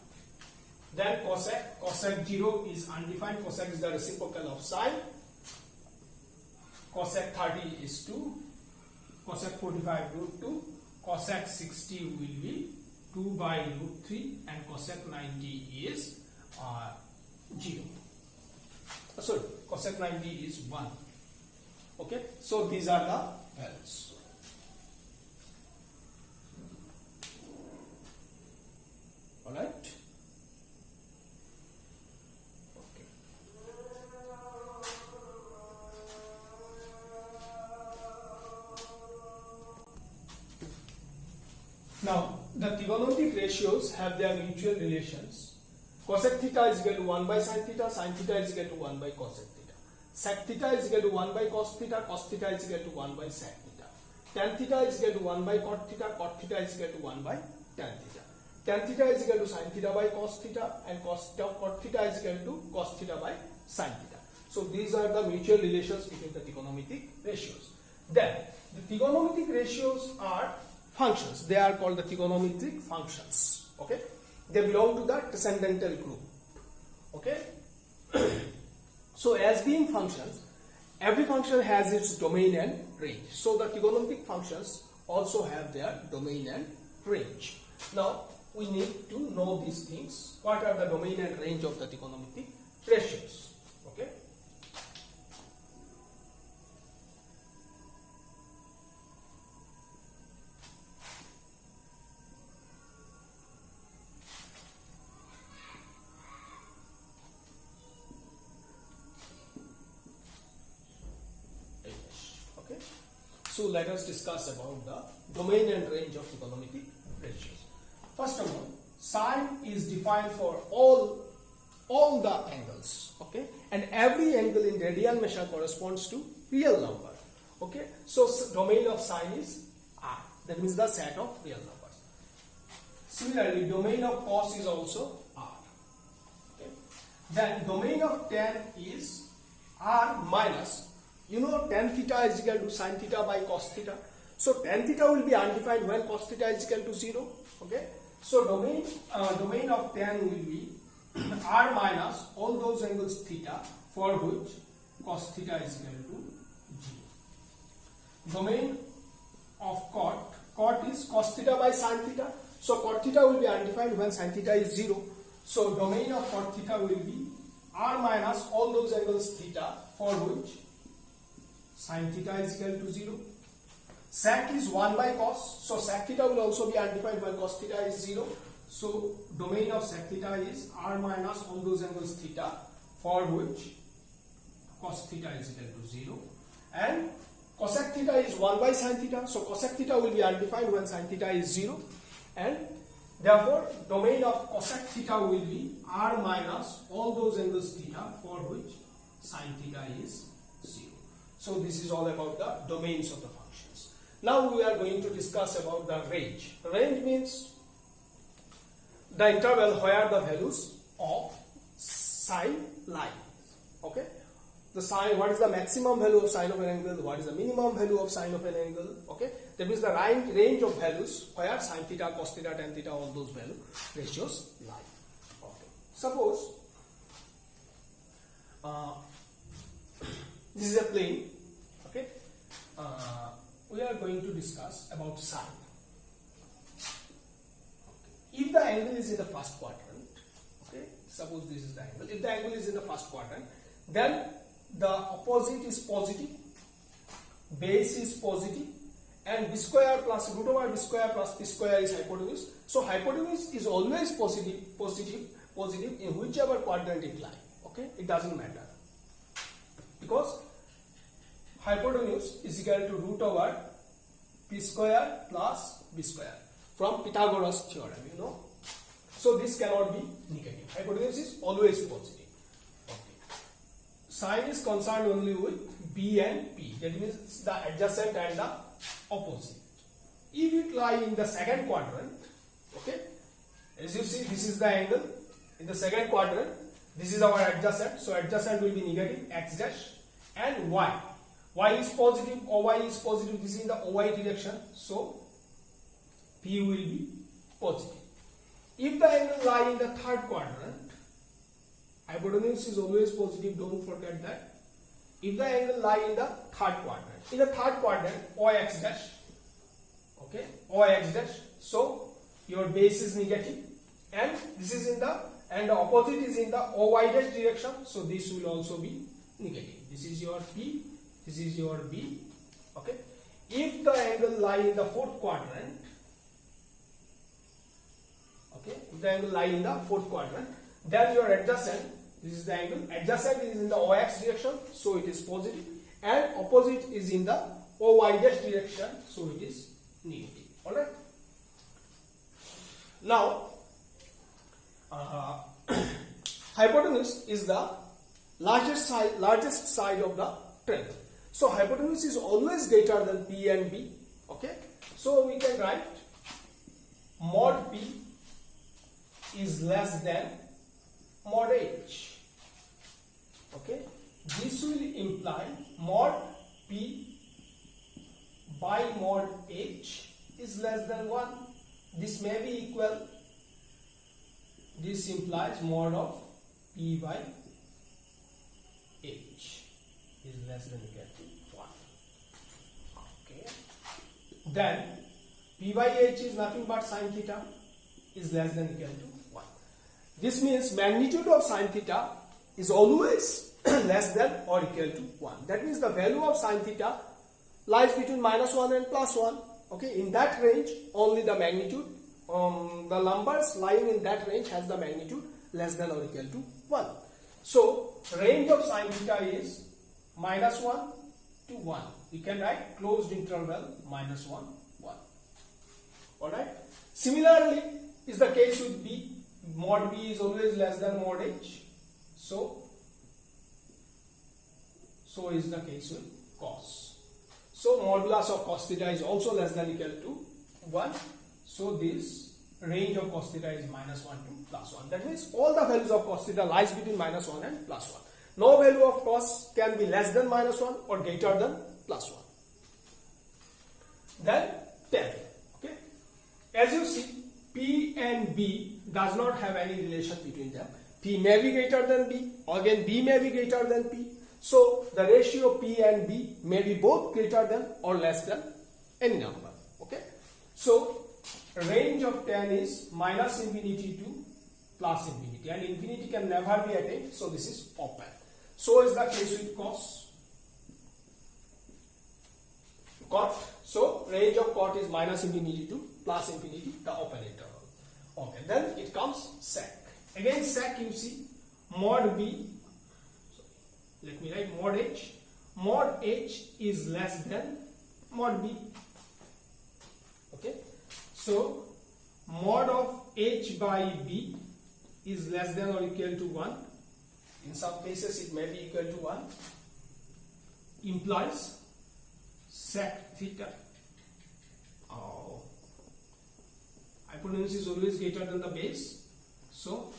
Then cosec 0 is undefined, cosec is the reciprocal of sine, cosec 30 is 2, cosec 45 root 2, cosec 60 will be 2 by root 3, and cosec 90 is 0. Sorry, cosec 90 is 1. Okay, so these are the values. Alright. Okay. Now, the trigonometric ratios have their mutual relations. Cosec theta is equal to 1 by sin theta is equal to 1 by cosec theta. Sec theta is equal to 1 by cos theta is equal to 1 by sec theta. Tan theta is equal to 1 by cot theta is equal to 1 by tan theta. Tan theta is equal to sin theta by cos theta, and cot theta is equal to cos theta by sin theta. So these are the mutual relations between the trigonometric ratios. Then the trigonometric ratios are functions. They are called the trigonometric functions. Okay, they belong to the transcendental group. Okay. So as being functions, every function has its domain and range. So the trigonometric functions also have their domain and range. Now we need to know these things. What are the domain and range of the trigonometric ratios? Okay. So let us discuss about the domain and range of trigonometric ratios. First of all, sine is defined for all the angles, okay, and every angle in radian measure corresponds to real number, okay. So domain of sine is R, that means the set of real numbers. Similarly, domain of cos is also R, okay. Then domain of tan is R minus, you know, tan theta is equal to sine theta by cos theta. So tan theta will be undefined when cos theta is equal to 0, okay. So domain of tan will be R minus all those angles theta for which cos theta is equal to 0. Domain of cot is cos theta by sin theta. So cot theta will be undefined when sin theta is 0. So domain of cot theta will be R minus all those angles theta for which sin theta is equal to 0. Sec is 1 by cos. So sec theta will also be undefined when cos theta is 0. So domain of sec theta is R minus all those angles theta for which cos theta is equal to 0. And cosec theta is 1 by sin theta. So cosec theta will be undefined when sin theta is 0. And therefore domain of cosec theta will be R minus all those angles theta for which sin theta is 0. So this is all about the domains of the functions. Now we are going to discuss about the range. Range means the interval where the values of sine lie. Okay, the sine, what is the maximum value of sine of an angle, what is the minimum value of sine of an angle. Okay, that means the range of values where sine theta, cos theta, tan theta, all those value ratios lie. Okay, suppose this is a plane. Okay, we are going to discuss about sine. If the angle is in the first quadrant, okay, suppose this is the angle. If the angle is in the first quadrant, then the opposite is positive, base is positive, and b square plus root over b square plus p square is hypotenuse. So hypotenuse is always positive in whichever quadrant it lies. Okay, it doesn't matter, because hypotenuse is equal to root over p square plus b square from Pythagoras theorem, you know. So this cannot be negative. Hypotenuse is always positive. Okay. Sine is concerned only with B and P. That means the adjacent and the opposite. If it lie in the second quadrant, okay, as you see, this is the angle in the second quadrant. This is our adjacent. So adjacent will be negative x dash and y. Y is positive, OY is positive. This is in the OY direction. So P will be positive. If the angle lie in the third quadrant, hypotenuse is always positive, don't forget that. If the angle lie in the third quadrant, OX dash, okay, OX dash, so your base is negative, and this is in the, and the opposite is in the OY dash direction, so this will also be negative. This is your P, this is your B, okay. If the angle lie in the fourth quadrant, if the angle lie in the fourth quadrant, then your adjacent, this is the angle, adjacent is in the OX direction, so it is positive, and opposite is in the OY dash direction, so it is negative. Alright. Now, hypotenuse is the largest side of the triangle. So hypotenuse is always greater than P and B. Okay. So we can write mod P is less than mod H. Okay, this will imply mod P by mod H is less than 1. This may be equal. This implies mod of P by H is less than equal to 1. Okay, then P by H is nothing but sin theta is less than equal to 1. This means magnitude of sin theta is always less than or equal to 1. That means the value of sin theta lies between -1 and +1. Okay, in that range only the magnitude, the numbers lying in that range has the magnitude less than or equal to 1. So range of sin theta is -1 to 1. You can write closed interval minus 1, 1. Alright. Similarly, is the case with B. Mod B is always less than mod H. So is the case with cos. So modulus of cos theta is also less than equal to 1. So this range of cos theta is minus 1 to plus 1. That means all the values of cos theta lies between minus 1 and plus 1. No value of cos can be less than minus 1 or greater than plus 1. Then tan. Okay. As you see, P and B does not have any relation between them. P may be greater than B, again B may be greater than P. So the ratio P and B may be both greater than or less than any number. Okay. So range of tan is minus infinity to plus infinity, and infinity can never be attained, so this is open. So is the case with cos. Cot. So range of cot is minus infinity to plus infinity, the open interval. Okay, then it comes sec. Again sec, you see mod B, let me write mod H. Mod H is less than mod B. Okay, so mod of H by B is less than or equal to 1. In some cases it may be equal to 1. Implies sec theta. Hypotenuse is always greater than the base. So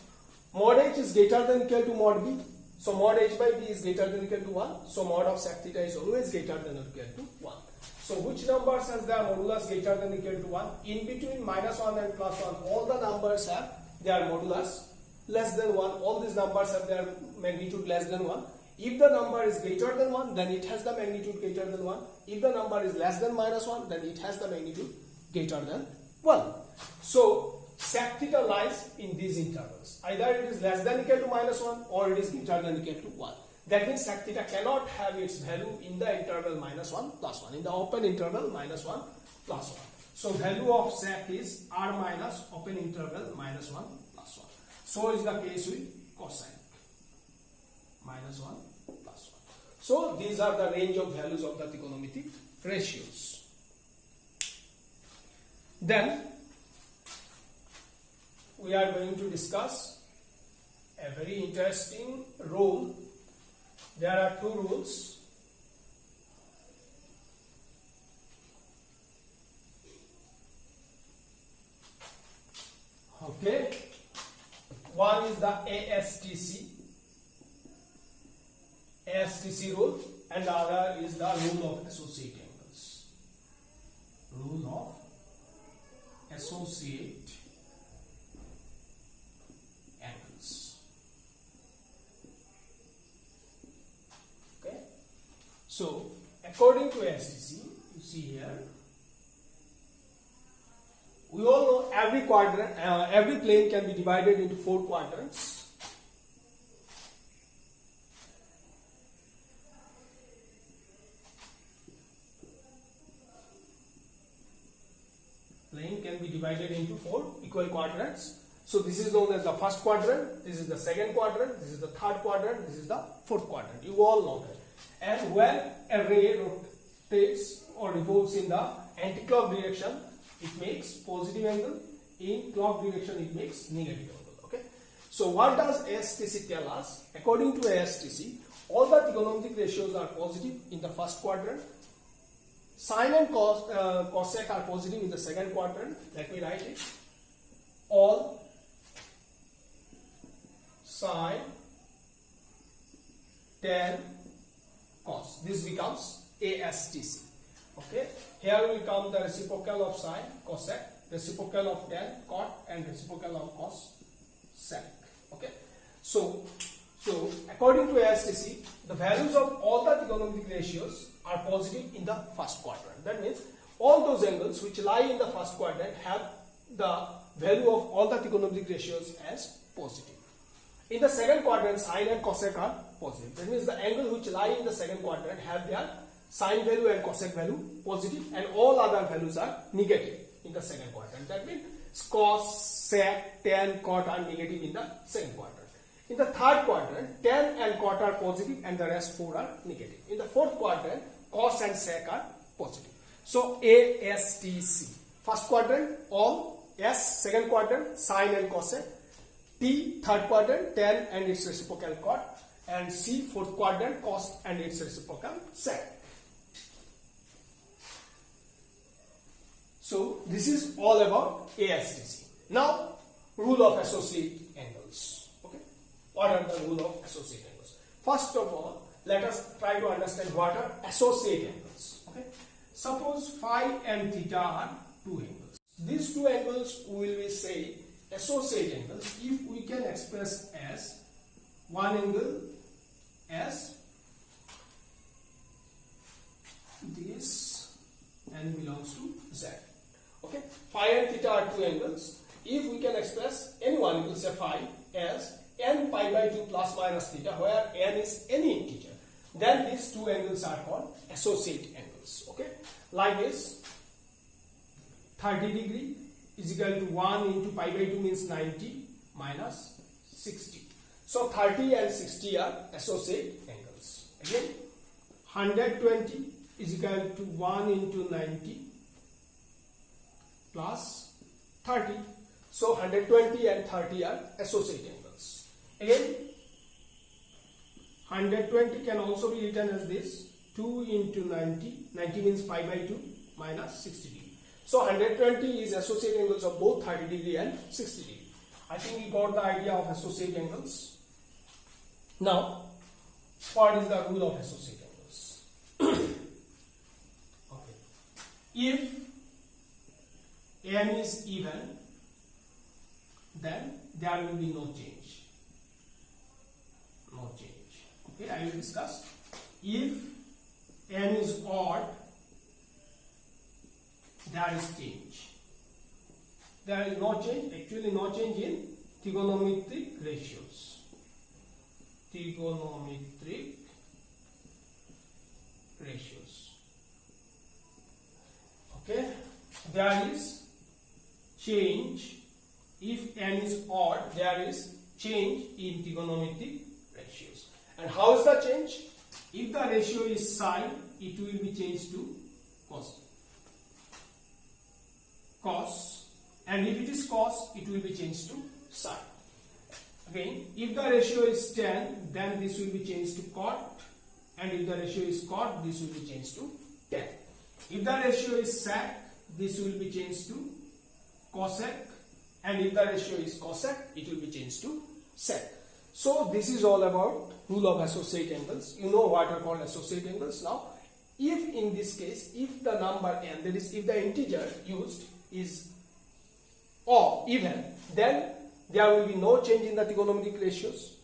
mod H is greater than equal to mod B. So mod H by B is greater than equal to 1. So mod of sec theta is always greater than or equal to 1. So which numbers has their modulus greater than equal to 1? In between minus 1 and plus 1, all the numbers have their modulus less than 1. All these numbers have their magnitude less than 1. If the number is greater than 1, then it has the magnitude greater than 1. If the number is less than minus 1, then it has the magnitude greater than 1. So sec theta lies in these intervals. Either it is less than equal to minus 1 or it is greater than equal to 1. That means sec theta cannot have its value in the interval minus 1 plus 1. In the open interval minus 1 plus 1. So value of sec is r minus open interval minus 1 plus 1. So is the case with cosec. Minus 1 plus 1. So these are the range of values of the trigonometric ratios. Then we are going to discuss a very interesting rule. There are two rules. Okay. One is the ASTC rule, and the other is the rule of associate angles. Rule of associate angles. Okay. So according to ASTC, you see here, we all know every quadrant, every plane can be divided into 4 quadrants. Plane can be divided into 4 equal quadrants. So this is known as the first quadrant, this is the second quadrant, this is the third quadrant, this is the fourth quadrant. You all know that. And when a ray rotates or revolves in the anti-clock direction, it makes positive angle. In clock direction, it makes negative angle. Okay. So what does ASTC tell us? According to ASTC, all the trigonometric ratios are positive in the first quadrant. Sine and cosec are positive in the second quadrant. Let me write it. All sine, tan, cos. This becomes ASTC. Okay. Here will come the reciprocal of sine, cosec, reciprocal of tan, cot, and reciprocal of cos, sec. Okay. So according to ASTC, the values of all the trigonometric ratios are positive in the first quadrant. That means all those angles which lie in the first quadrant have the value of all the trigonometric ratios as positive. In the second quadrant, sine and cosec are positive. That means the angle which lie in the second quadrant have their sine value and cosec value positive, and all other values are negative in the second quadrant. That means cos, sec, tan, cot are negative in the second quadrant. In the third quadrant, tan and cot are positive and the rest 4 are negative. In the fourth quadrant, cos and sec are positive. So A, S, T, C. First quadrant all, S second quadrant sine and cosec, T third quadrant tan and its reciprocal cot, and C fourth quadrant cos and its reciprocal sec. So this is all about ASTC. Now rule of associate angles. Okay, what are the rule of associate angles? First of all, let us try to understand what are associate angles. Okay, suppose phi and theta are two angles. These two angles we will say associate angles if we can express as one angle as this and belongs to Z. Okay, phi and theta are two angles. If we can express any one angle, say phi, as n pi by 2 plus minus theta, where n is any integer, then these two angles are called associate angles. Okay, like this, 30 degree is equal to 1 into pi by 2 means 90 minus 60. So 30 and 60 are associate angles. Again, 120 is equal to 1 into 90 plus 30. So 120 and 30 are associate angles. Again, 120 can also be written as this, 2 into 90. 90 means pi by 2 minus 60 degree. So 120 is associate angles of both 30 degree and 60 degree. I think we got the idea of associate angles. Now, what is the rule of associate angles? Okay. If n is even, then there will be no change. No change. Okay, I will discuss. If n is odd, there is change. There is no change, actually no change in trigonometric ratios. Trigonometric ratios. Okay, there is change. If n is odd, there is change in trigonometric ratios. And how is the change? If the ratio is sine, it will be changed to cos. And if it is cos, it will be changed to sine. Again, if the ratio is tan, then this will be changed to cot, and if the ratio is cot, this will be changed to tan. If the ratio is sec, this will be changed to cosec, and if the ratio is cosec, it will be changed to sec. So this is all about rule of associate angles. You know what are called associate angles now. If in this case, if the number n, that is if the integer used is even, then there will be no change in the trigonometric ratios.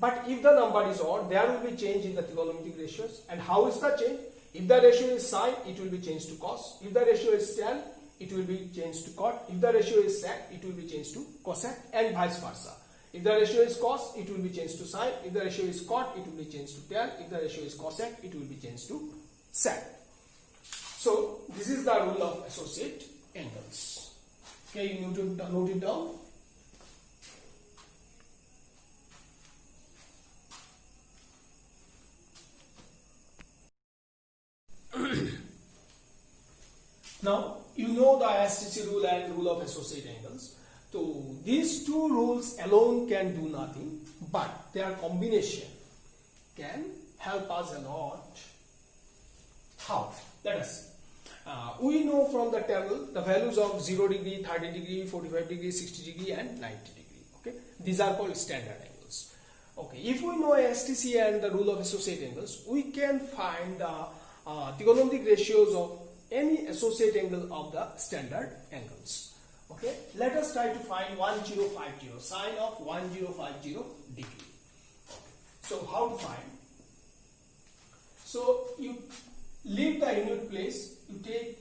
But if the number is odd, there will be change in the trigonometric ratios. And how is the change? If the ratio is sine, it will be changed to cos. If the ratio is tan, it will be changed to cot. If the ratio is sec, it will be changed to cosec, and vice versa. If the ratio is cos, it will be changed to sine. If the ratio is cot, it will be changed to tan. If the ratio is cosec, it will be changed to sec. So this is the rule of associate angles. Okay, you need to note it down. Now you know the STC rule and rule of associate angles. So these two rules alone can do nothing, but their combination can help us a lot. How? Let us see. We know from the table the values of 0 degree, 30 degree, 45 degree, 60 degree and 90 degree. Okay, these are called standard angles. Okay, if we know STC and the rule of associate angles, we can find the trigonometric ratios of any associate angle of the standard angles. Okay, let us try to find 1050, sine of 1050 degree. Okay. So how to find? So you leave the unit place, you take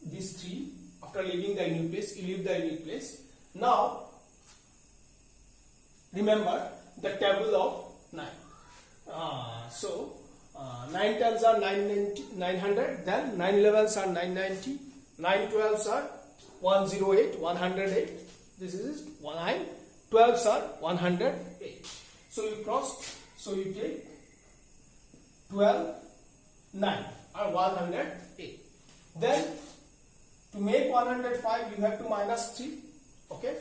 these three. After leaving the unit place, you leave the unit place. Now remember the table of 9. 9 10s are 900, then 9 11s are 990, 9 12s are 108, 108. This is 9 12s are 108. So you cross. So you take 12 9 or 108. Then to make 105 you have to minus 3. Okay,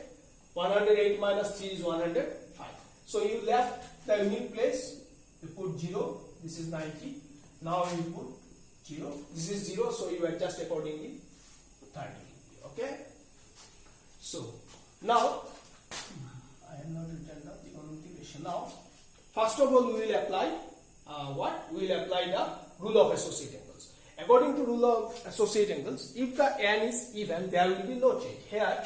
108 minus 3 is 105. So you left the unit place, you put 0, this is 90. Now you put 0, this is 0, so you adjust accordingly 30. Okay, so now I have not written the trigonometric ratio. Now first of all we will apply what? We will apply the rule of associate angles. According to rule of associate angles, if the n is even, there will be no change. Here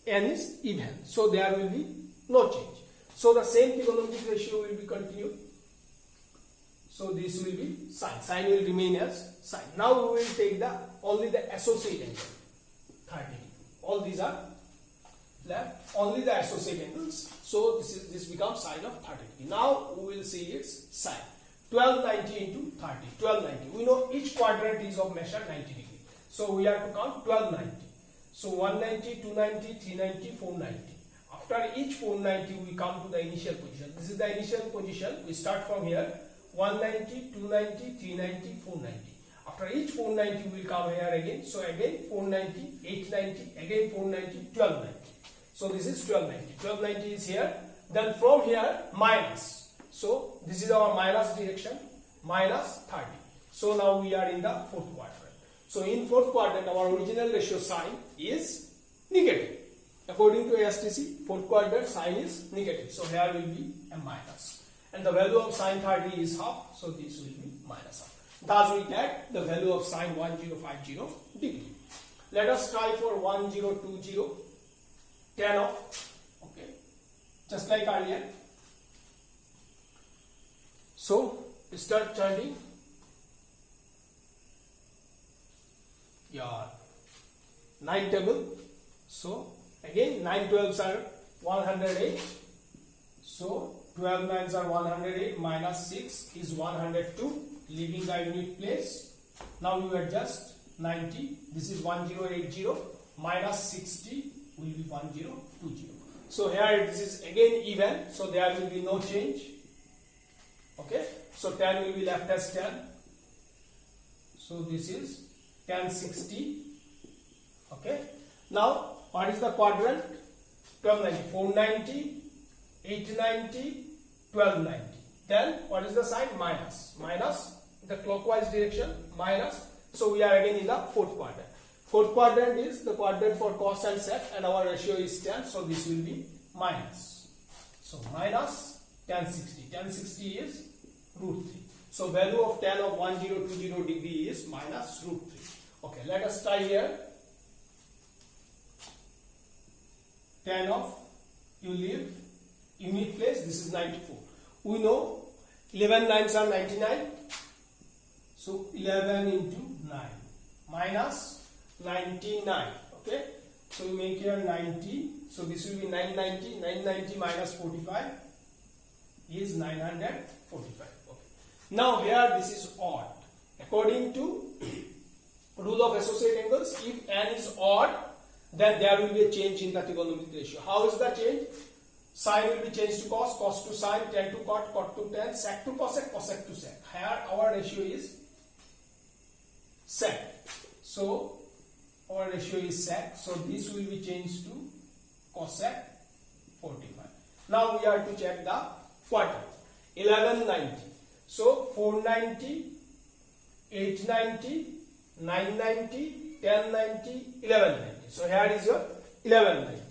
n is even, so there will be no change. So the same trigonometric ratio will be continued. So this will be sine. Sine will remain as sine. Now we will take the only the associate angle 30. All these are left, only the associate angles. So this becomes sine of 30. Now we will see its sine. 1290 into 30. 1290. We know each quadrant is of measure 90 degree. So we have to count 1290. So 190, 290, 390, 490. After each 490 we come to the initial position. This is the initial position. We start from here. 190, 290, 390, 490. After each 490 we will come here again. So again 490, 890, again 490, 1290. So this is 1290. 1290 is here. Then from here minus. So this is our minus direction, minus 30. So now we are in the fourth quadrant. So in fourth quadrant our original ratio sine is negative. According to ASTC, fourth quadrant sine is negative. So here will be a minus. And the value of sine 30 is half. So this will be minus half. Thus we get the value of sine 1050 degree. Let us try for 1020 tan of, okay, just like earlier. So start turning your 9 table. So again 9 12s are 108. So 12 9s are 108, minus 6 is 102, leaving the unit place. Now you adjust 90. This is 1080, minus 60 will be 1020. So here this is again even, so there will be no change. Okay, so tan will be left as tan. So this is tan 60. Okay, now what is the quadrant? 1290, 490, 890, 1290. Then what is the sign? Minus. Minus the clockwise direction, minus. So we are again in the fourth quadrant. Fourth quadrant is the quadrant for cos and sec, and our ratio is tan. So this will be minus. So minus tan 60. Tan 60 is root 3. So value of tan of 1020 degree is minus root 3. Okay, let us try here. Tan of, you leave unit place, this is 94. We know 11 9s are 99. So 11 into 9 minus 99. Okay, so we make here 90. So this will be 990. 990 minus 45 is 945. Okay. Now here this is odd. According to rule of associate angles, if n is odd, then there will be a change in the trigonometric ratio. How is the change? Sine will be changed to cos, cos to sine, tan to cot, cot to tan, sec to cosec, cosec to sec. Here our ratio is sec. So our ratio is sec. So this will be changed to cosec 45. Now we are to check the quadrant. 1190. So 490, 890, 990, 1090, 1190. So here is your 1190.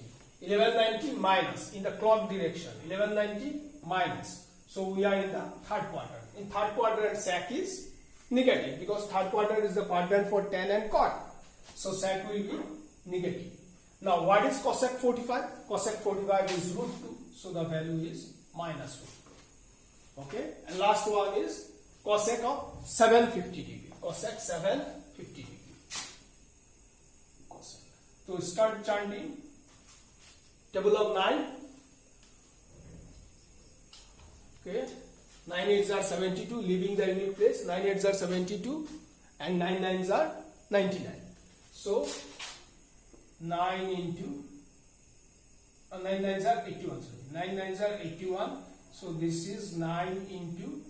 1190 minus in the clock direction. 1190 minus. So we are in the third quadrant. In third quadrant sec is negative because third quadrant is the quadrant for tan and cot. So sec will be negative. Now what is cosec 45? Cosec 45 is root 2. So the value is minus root 2. Okay. And last one is cosec of 750 degree. Cosec 750 degree. Cosec. So start chanting. Table of 9. Okay. 9 8s are 72, leaving the unit place. 9 8s are 72 and 9 9s are 99. So 9 into 9 9s are 81. Sorry. 9 9s are 81. So this is 9 into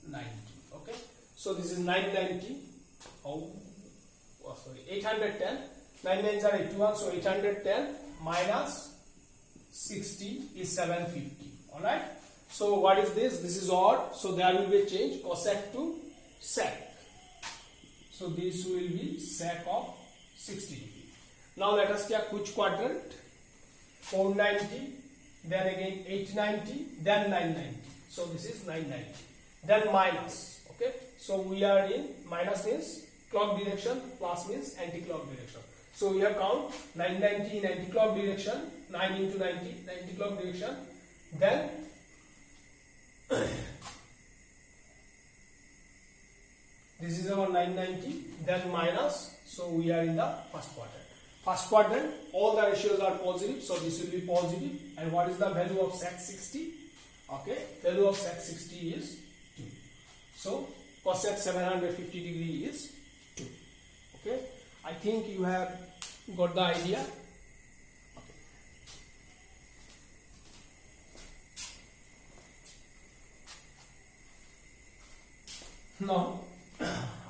90. Okay. So this is 990. Sorry, 810. 9 9s are 81. So 810 minus 60 is 750. Alright. So what is this? This is odd. So there will be a change. Cosec to sec. So this will be sec of 60 degree. Now let us check which quadrant. 490, then again 890, then 990. So this is 990. Then minus. Okay. So we are in minus means clock direction, plus means anti-clock direction. So we have count 990 in anti-clock direction, 9 into 90, 90 clock direction. Then this is our 990, then minus. So we are in the first quadrant. First quadrant, all the ratios are positive, so this will be positive. And what is the value of sec 60? Okay, value of sec 60 is 2. So cosec 750 degree is 2. Okay, I think you have got the idea. Okay. Now,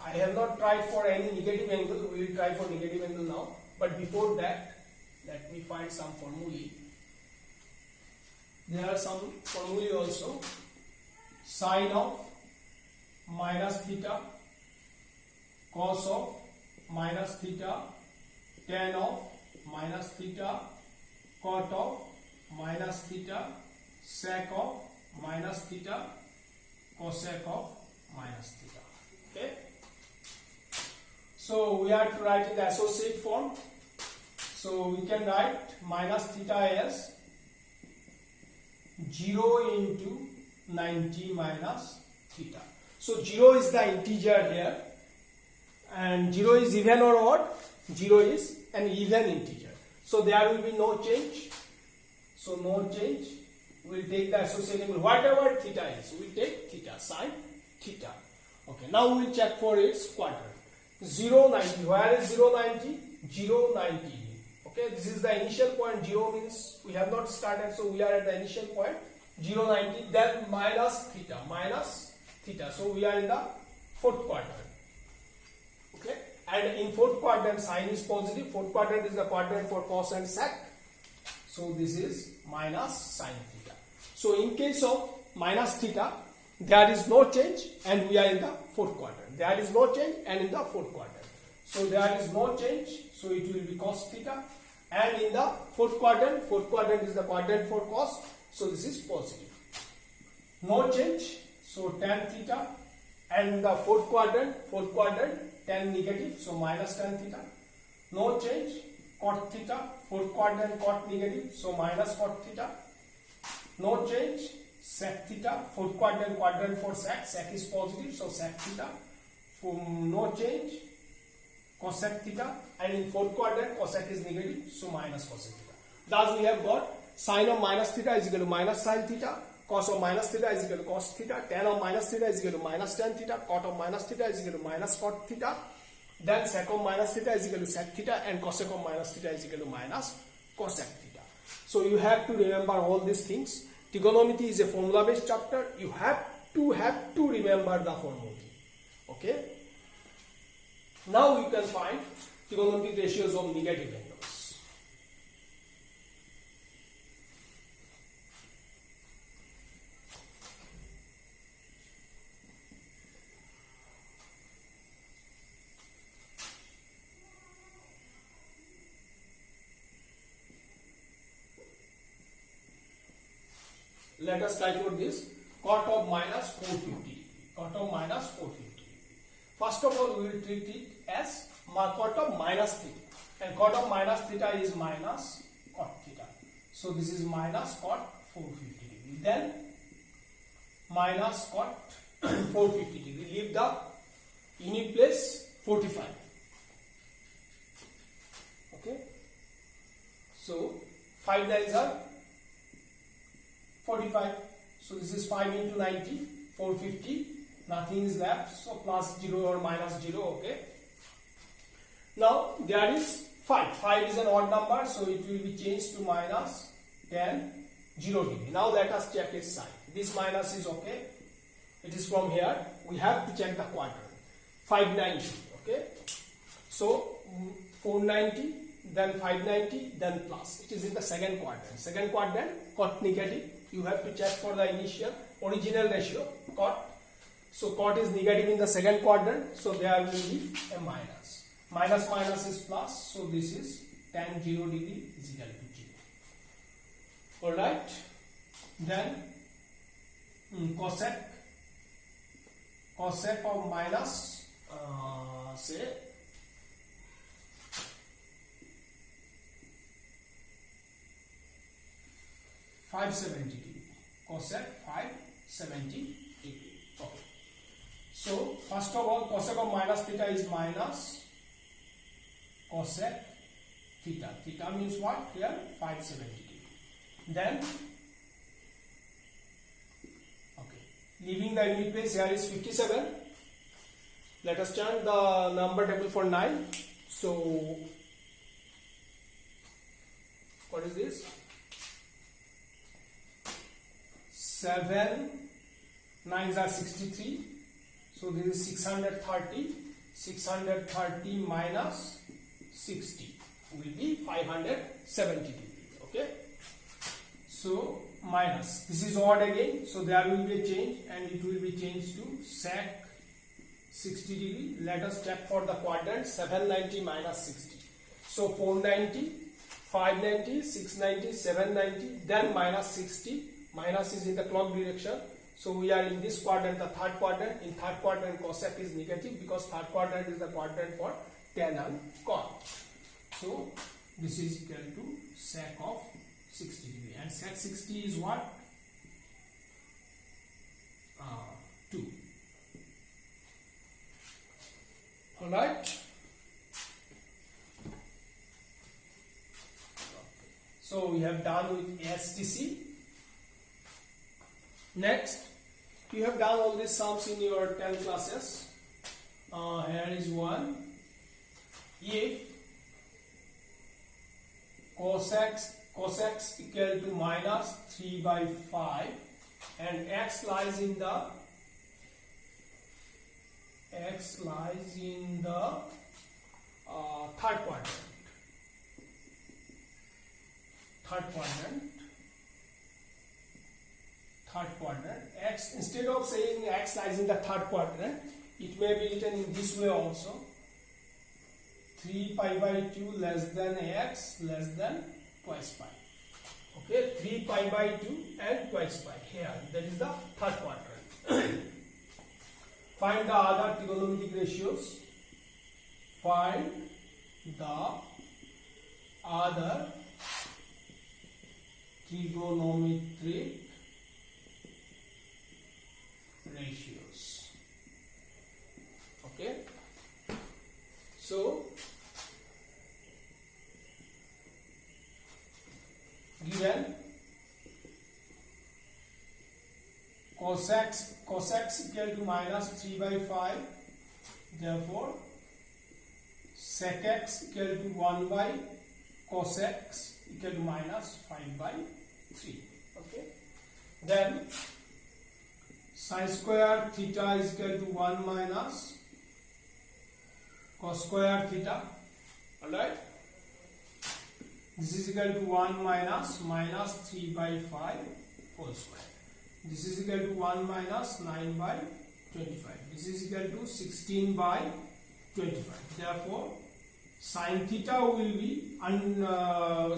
I have not tried for any negative angle. We will try for negative angle now. But before that, let me find some formulae. There are some formulae also. Sine of minus theta, cos of minus theta, tan of minus theta, cot of minus theta, sec of minus theta, cosec of minus theta. Okay. So we have to write in the associate form. So we can write minus theta as 0 into 90 minus theta. So 0 is the integer here, and 0 is even or odd. 0 is an even integer. So there will be no change. So no change. We will take the associate angle, whatever theta is. We will take theta, sine theta. Okay. Now we will check for its quadrant. 0 90. Where is 0 90? 0 90. Okay, this is the initial point. 0 means we have not started, so we are at the initial point. 0 90, then minus theta, minus theta. So we are in the fourth quadrant. Okay, and in fourth quadrant, sine is positive. Fourth quadrant is the quadrant for cos and sec. So this is minus sine theta. So in case of minus theta, there is no change, and we are in the fourth quadrant. There is no change, and in the fourth quadrant. So there is no change, so it will be cos theta. And in the fourth quadrant is the quadrant for cos, so this is positive. No change, so tan theta. And in the fourth quadrant, tan negative, so minus tan theta. No change, cot theta. Fourth quadrant, cot negative, so minus cot theta. No change, sec theta. Fourth quadrant for sec is positive, so sec theta. No change, cosec theta, and in fourth quadrant cosec is negative, so minus cosec theta. Thus we have got sine of minus theta is equal to minus sine theta, cos of minus theta is equal to cos theta, tan of minus theta is equal to minus tan theta, cot of minus theta is equal to minus cot theta, then sec of minus theta is equal to sec theta, and cosec of minus theta is equal to minus cosec theta. So you have to remember all these things. Trigonometry is a formula based chapter. You have to remember the formula. Okay. Now you can find trigonometric ratios of negative angles. Let us try for this. Cot of minus 450. Cot of minus 450. First of all, we will treat it as cot of minus theta, and cot of minus theta is minus cot theta. So this is minus cot 450 degree. Then minus cot 450 degree. Leave the unit place 45. Okay. So 5 dies are 45. So this is 5 into 90, 450. Nothing is left, so plus 0 or minus 0. Okay. Now there is 5. 5 is an odd number, so it will be changed to minus 10, 0 degree. Now let us check its sign. This minus is okay. It is from here. We have to check the quadrant. 590. Okay. So 490, then 590, then plus. It is in the second quadrant. Second quadrant, cot negative. You have to check for the initial original ratio cot. So cot is negative in the second quadrant. So there will be a minus. Minus minus is plus. So this is tan 0 degree is equal to 0. Alright. Then cosec of minus say 570 degree. Cosec 570 degree. Okay. So first of all, cosec of minus theta is minus cosec theta. Theta means what? Here 570 degree. Then leaving the unit place, here is 57. Let us turn the number table for 9. So, what is this? 7 9s are 63. So, this is 630. 630 minus 60 will be 570 degree. Okay. So, minus. This is odd again. So, there will be a change and it will be changed to sec 60 degree. Let us check for the quadrant. 790 minus 60. So, 490, 590, 690, 790, then minus 60. Minus is in the clock direction. So, we are in this quadrant, the third quadrant. In third quadrant, cosec is negative because third quadrant is the quadrant for tan and cot. So, this is equal to sec of 60 degree, and sec 60 is what? 2. Alright. So we have done with STC. Next, you have done all these sums in your 10 classes. Here is one. If cosec equal to minus 3 by 5 and x lies in the third quadrant, x, instead of saying x lies in the third quadrant, it may be written in this way also. 3 pi by 2 less than x less than twice pi. Okay, 3 pi by 2 and twice pi. Here, that is the third quadrant. Find the other trigonometric ratios. Find the other trigonometric ratios. Okay. So, given cosec equal to minus 3 by 5, therefore sec x equal to 1 by cosec equal to minus 5 by 3. Okay. Then sin square theta is equal to 1 minus cos square theta. Alright. This is equal to 1 minus 3 by 5 whole square. This is equal to 1 minus 9 by 25. This is equal to 16 by 25. Therefore, sin theta will be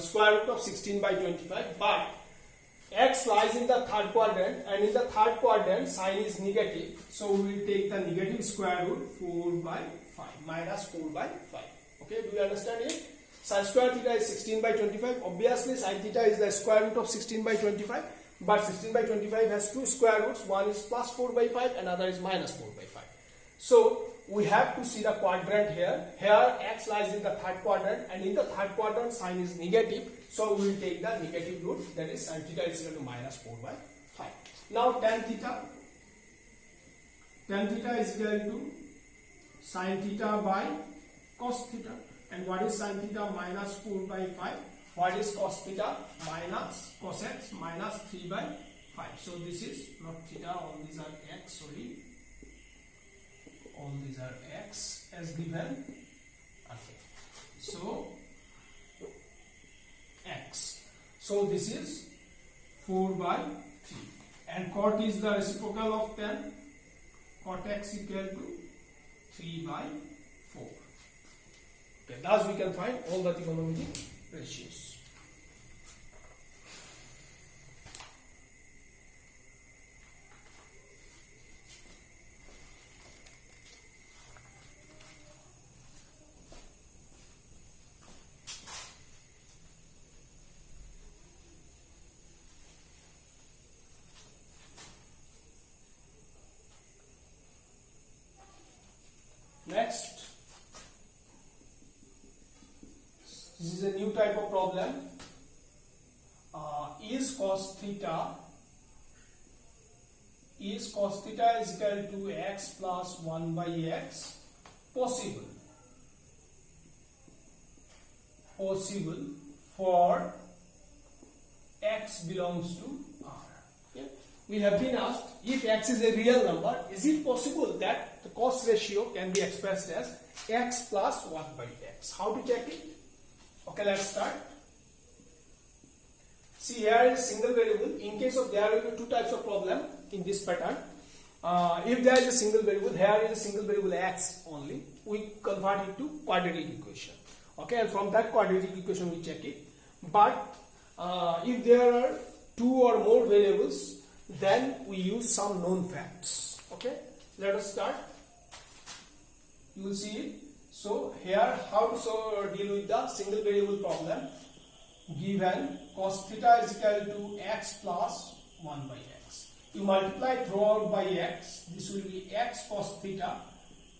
square root of 16 by 25. But x lies in the third quadrant, and in the third quadrant sin is negative. So we will take the negative square root 4 by 5 minus 4 by 5. Okay, do you understand it? Sin square theta is 16 by 25. Obviously, sin theta is the square root of 16 by 25. But 16 by 25 has two square roots. One is plus 4 by 5, another is minus 4 by 5. So, we have to see the quadrant here. Here, x lies in the third quadrant, and in the third quadrant, sin is negative. So, we will take the negative root, that is sin theta is equal to minus 4 by 5. Now, tan theta. Tan theta is equal to sin theta by cos theta. And what is sin theta? Minus 4 by 5. What is cos theta? Minus cos x minus 3 by 5. So this is not theta, all these are x, sorry. All these are x as given. Okay. So x. So this is 4 by 3. And cot is the reciprocal of tan. Cot x equal to 3 by 4. Okay, thus we can find all the trigonometric ratios. Next, this is a new type of problem. Is cos theta is equal to x plus 1 by x possible for x belongs to R? Okay. We have been asked, if x is a real number, is it possible that the cos ratio can be expressed as x plus 1 by x? How to check it? Okay, let's start. See, here is single variable. In case of there will be two types of problem in this pattern. If there is a single variable, here is a single variable x only, we convert it to quadratic equation. Okay, and from that quadratic equation we check it. But if there are two or more variables, then we use some known facts. Okay, let us start. You will see it. So here, how to deal with the single variable problem? Given cos theta is equal to x plus 1 by x. You multiply throughout by x. This will be x cos theta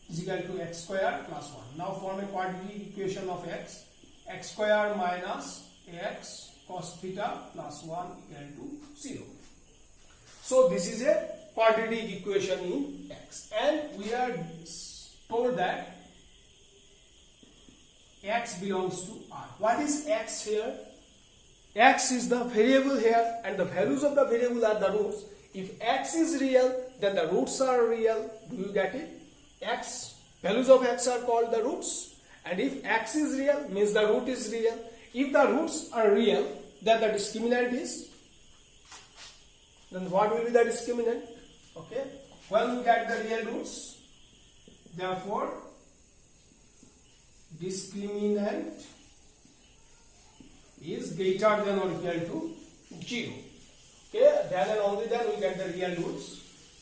is equal to x square plus 1. Now form a quadratic equation of x. X square minus x cos theta plus 1 equal to 0. So this is a quadratic equation in x, and we are told that x belongs to R. What is x here? X is the variable here, and the values of the variable are the roots. If x is real, then the roots are real. Do you get it? X, values of x are called the roots, and if x is real, means the root is real. If the roots are real, then the discriminant is, then what will be the discriminant? Okay, when we get the real roots, therefore discriminant is greater than or equal to 0. Okay, then and only then we get the real roots.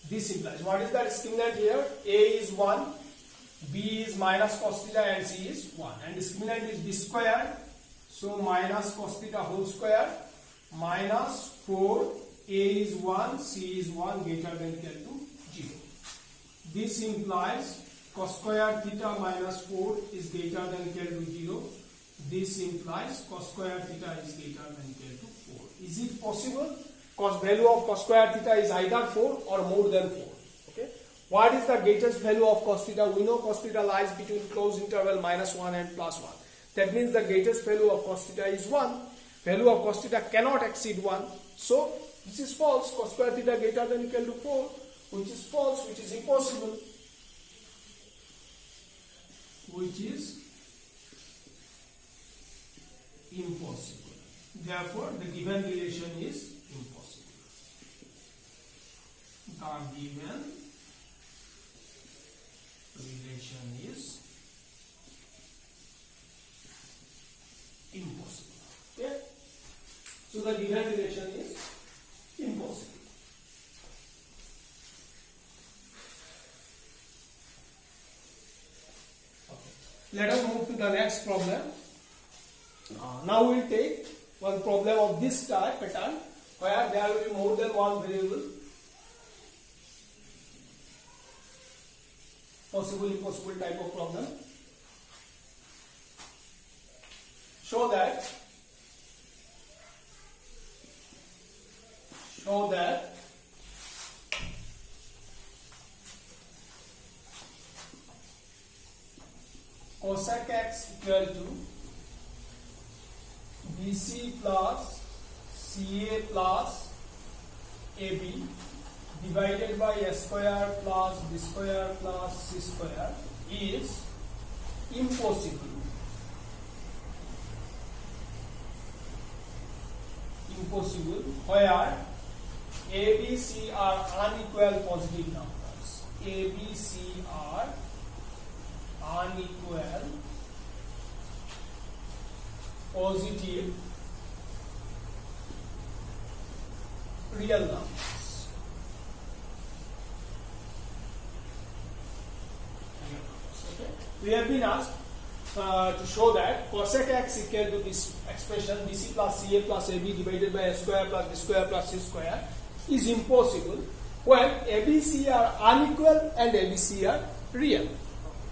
This implies, what is the discriminant here? A is 1, B is minus cos theta, and C is 1. And discriminant is B square, so minus cos theta whole square minus 4, A is 1, C is 1, greater than or equal to 0. This implies cos square theta minus 4 is greater than or equal to 0. This implies cos square theta is greater than or equal to 4. Is it possible? Cos value of cos square theta is either 4 or more than 4. Okay. What is the greatest value of cos theta? We know cos theta lies between closed interval minus 1 and plus 1. That means the greatest value of cos theta is 1. Value of cos theta cannot exceed 1. So this is false. Cos square theta greater than or equal to 4, which is false, which is impossible. Which is impossible. Therefore, the given relation is impossible. The given relation is impossible. Okay? So the given relation is impossible. Okay. Let us move to the next problem. Now we will take one problem of this type pattern where there will be more than one variable. Possible, impossible type of problem. Show that cosec x equal to BC plus CA plus AB divided by a square plus b square plus c square is impossible. Impossible where A, B, C are unequal positive numbers. A, B, C are unequal positive real numbers. Okay. We have been asked to show that cosec x equal to this expression BC plus CA plus AB divided by a square plus b square plus c square is impossible when ABC are unequal and ABC are real.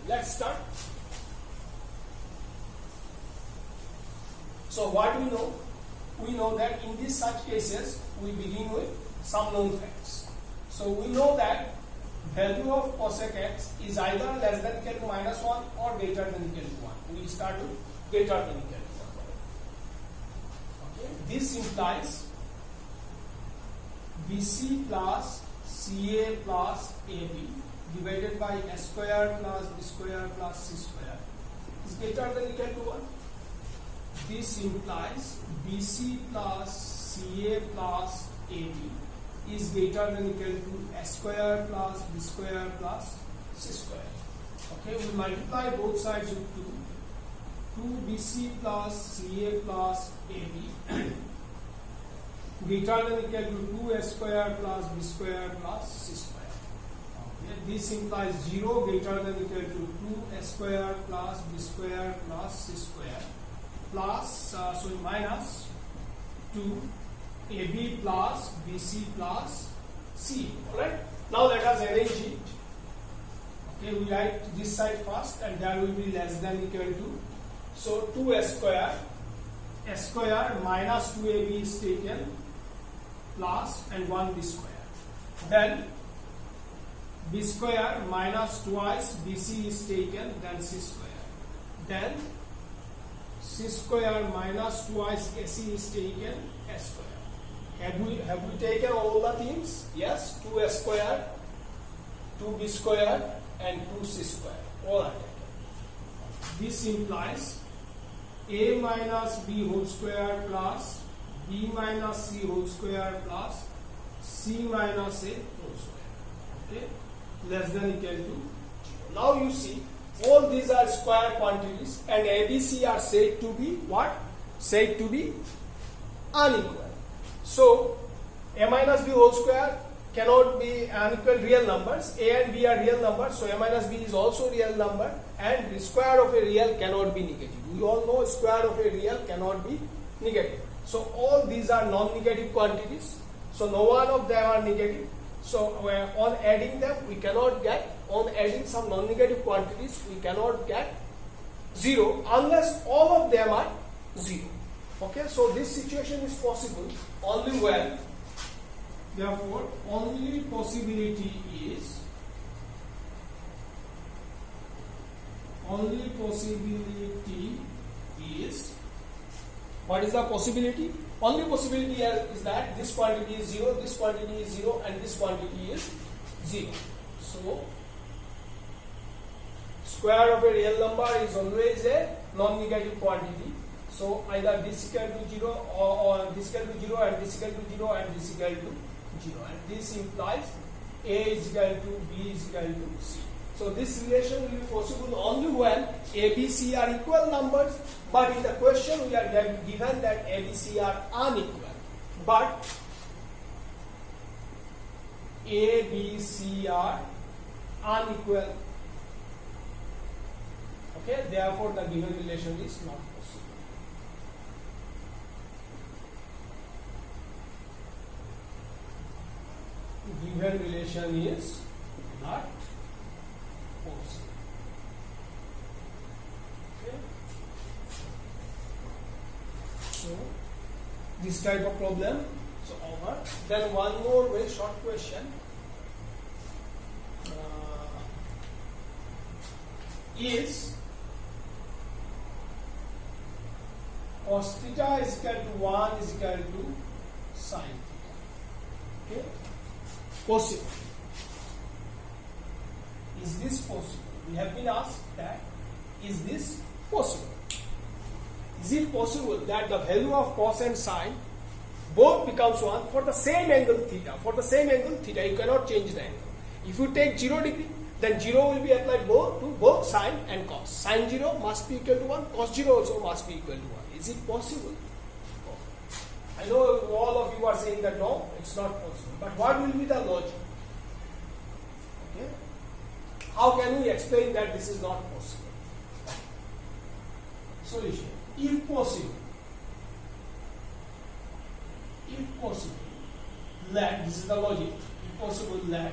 Let's start. So what we know? We know that in these such cases we begin with some known facts. So we know that value of cosec x is either less than equal to minus 1 or greater than equal to 1. We start with greater than equal to 1. Okay. This implies BC plus CA plus AB divided by a square plus b square plus c square is greater than equal to 1. This implies BC plus CA plus AB is greater than equal to a square plus b square plus c square. Okay, we multiply both sides with 2. 2BC plus CA plus AB greater than equal to 2a square plus b square plus c square. Okay, this implies 0 greater than equal to 2a square plus b square plus c square plus minus 2ab plus bc plus c. Alright, now let us arrange it. Okay, we write this side first and that will be less than equal to, so 2a square minus 2ab is taken plus and 1b square, then b square minus twice bc is taken, then c square, then c square minus twice ac is taken, s square. Have we taken all the things? Yes, 2a square, 2b square and 2c square, all are taken. This implies a minus b whole square plus b minus c whole square plus c minus a whole square. Okay, less than equal to 0. Now you see, all these are square quantities and ABC are said to be what? Said to be unequal. So a minus b whole square cannot be unequal real numbers. A and b are real numbers, so a minus b is also real number, and the square of a real cannot be negative. We all know square of a real cannot be negative. So all these are non-negative quantities. So no one of them are negative. So on adding them, we cannot get, on adding some non-negative quantities, we cannot get 0 unless all of them are 0. Okay, so this situation is possible only when, therefore, only possibility is what is the possibility? Only possibility here is that this quantity is 0, this quantity is 0 and this quantity is 0. So square of a real number is always a non-negative quantity. So either this equal to 0 or this equal to 0 and this equal to 0 and this equal to 0, and this implies A is equal to B is equal to C. So this relation will be possible only when A, B, C are equal numbers, but in the question we are given that A, B, C are unequal. But A, B, C are unequal. Okay, therefore the given relation is not possible. Given relation is not possible. Okay. So this type of problem so over. Then one more very short question. Is cos theta is equal to 1 is equal to sin theta. Okay. possible? Is this possible? We have been asked that, is this possible? Is it possible that the value of cos and sine both becomes 1 for the same angle theta? For the same angle theta, you cannot change the angle. If you take 0 degree, then 0 will be applied both to both sine and cos. Sine 0 must be equal to 1, cos 0 also must be equal to 1. Is it possible? I know all of you are saying that no, it's not possible. But what will be the logic? Okay? How can we explain that this is not possible? Solution. If possible, let, this is the logic, if possible, let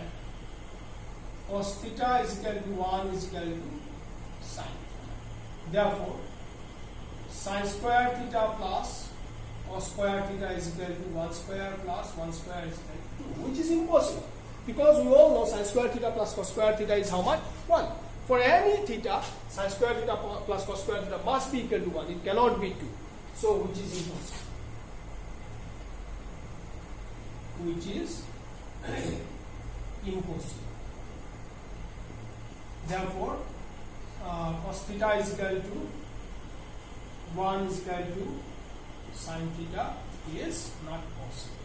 cos theta is equal to 1 is equal to sine theta. Therefore, sine square theta plus cos square theta is equal to 1 square plus 1 square is equal to 2, which is impossible. Because we all know sine square theta plus cos square theta is how much? 1. For any theta, sine square theta plus cos square theta must be equal to 1. It cannot be 2. So, which is impossible. Which is impossible. Therefore, cos theta is equal to 1 is equal to sine theta is not possible.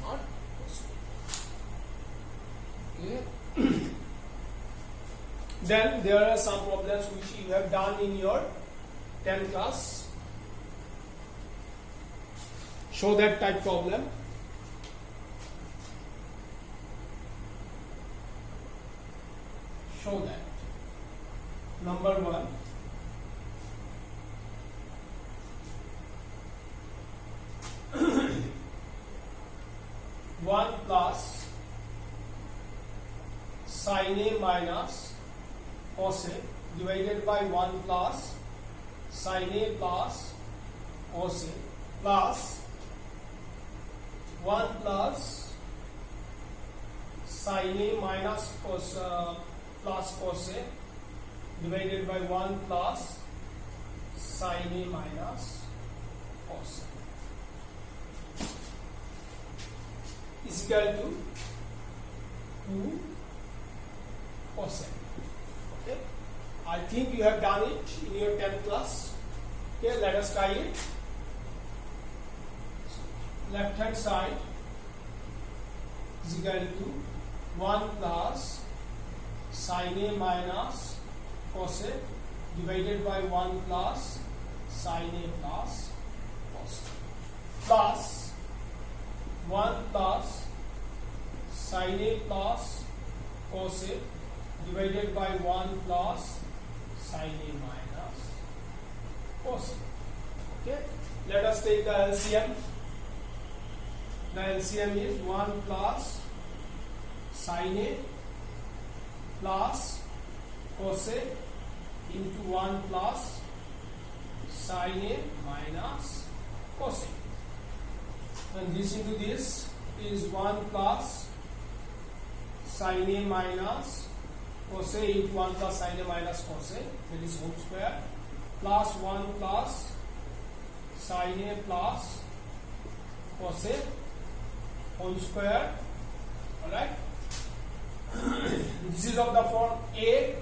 Not possible. Okay. Then there are some problems which you have done in your 10th class. Show that type problem. Show that. Number 1. One plus sin A minus cos A divided by 1 plus sin A plus cos A plus 1 plus sin A minus cos plus cos A divided by 1 plus sin A minus cos A is equal to 2 cos A. Okay, I think you have done it in your 10th class. Okay, let us try it. Left hand side is equal to 1 plus sin A minus cos A divided by 1 plus sin A plus cos A plus 1 plus sin A plus cos A divided by 1 plus sin A minus cos A. Okay, let us take the LCM. The LCM is 1 plus sin A plus cos A into 1 plus sin A minus cos A. And this into this is 1 plus sin A minus cos A into 1 plus sin A minus cos A, that is whole square, plus 1 plus sin A plus cos A whole square. Alright. This is of the form A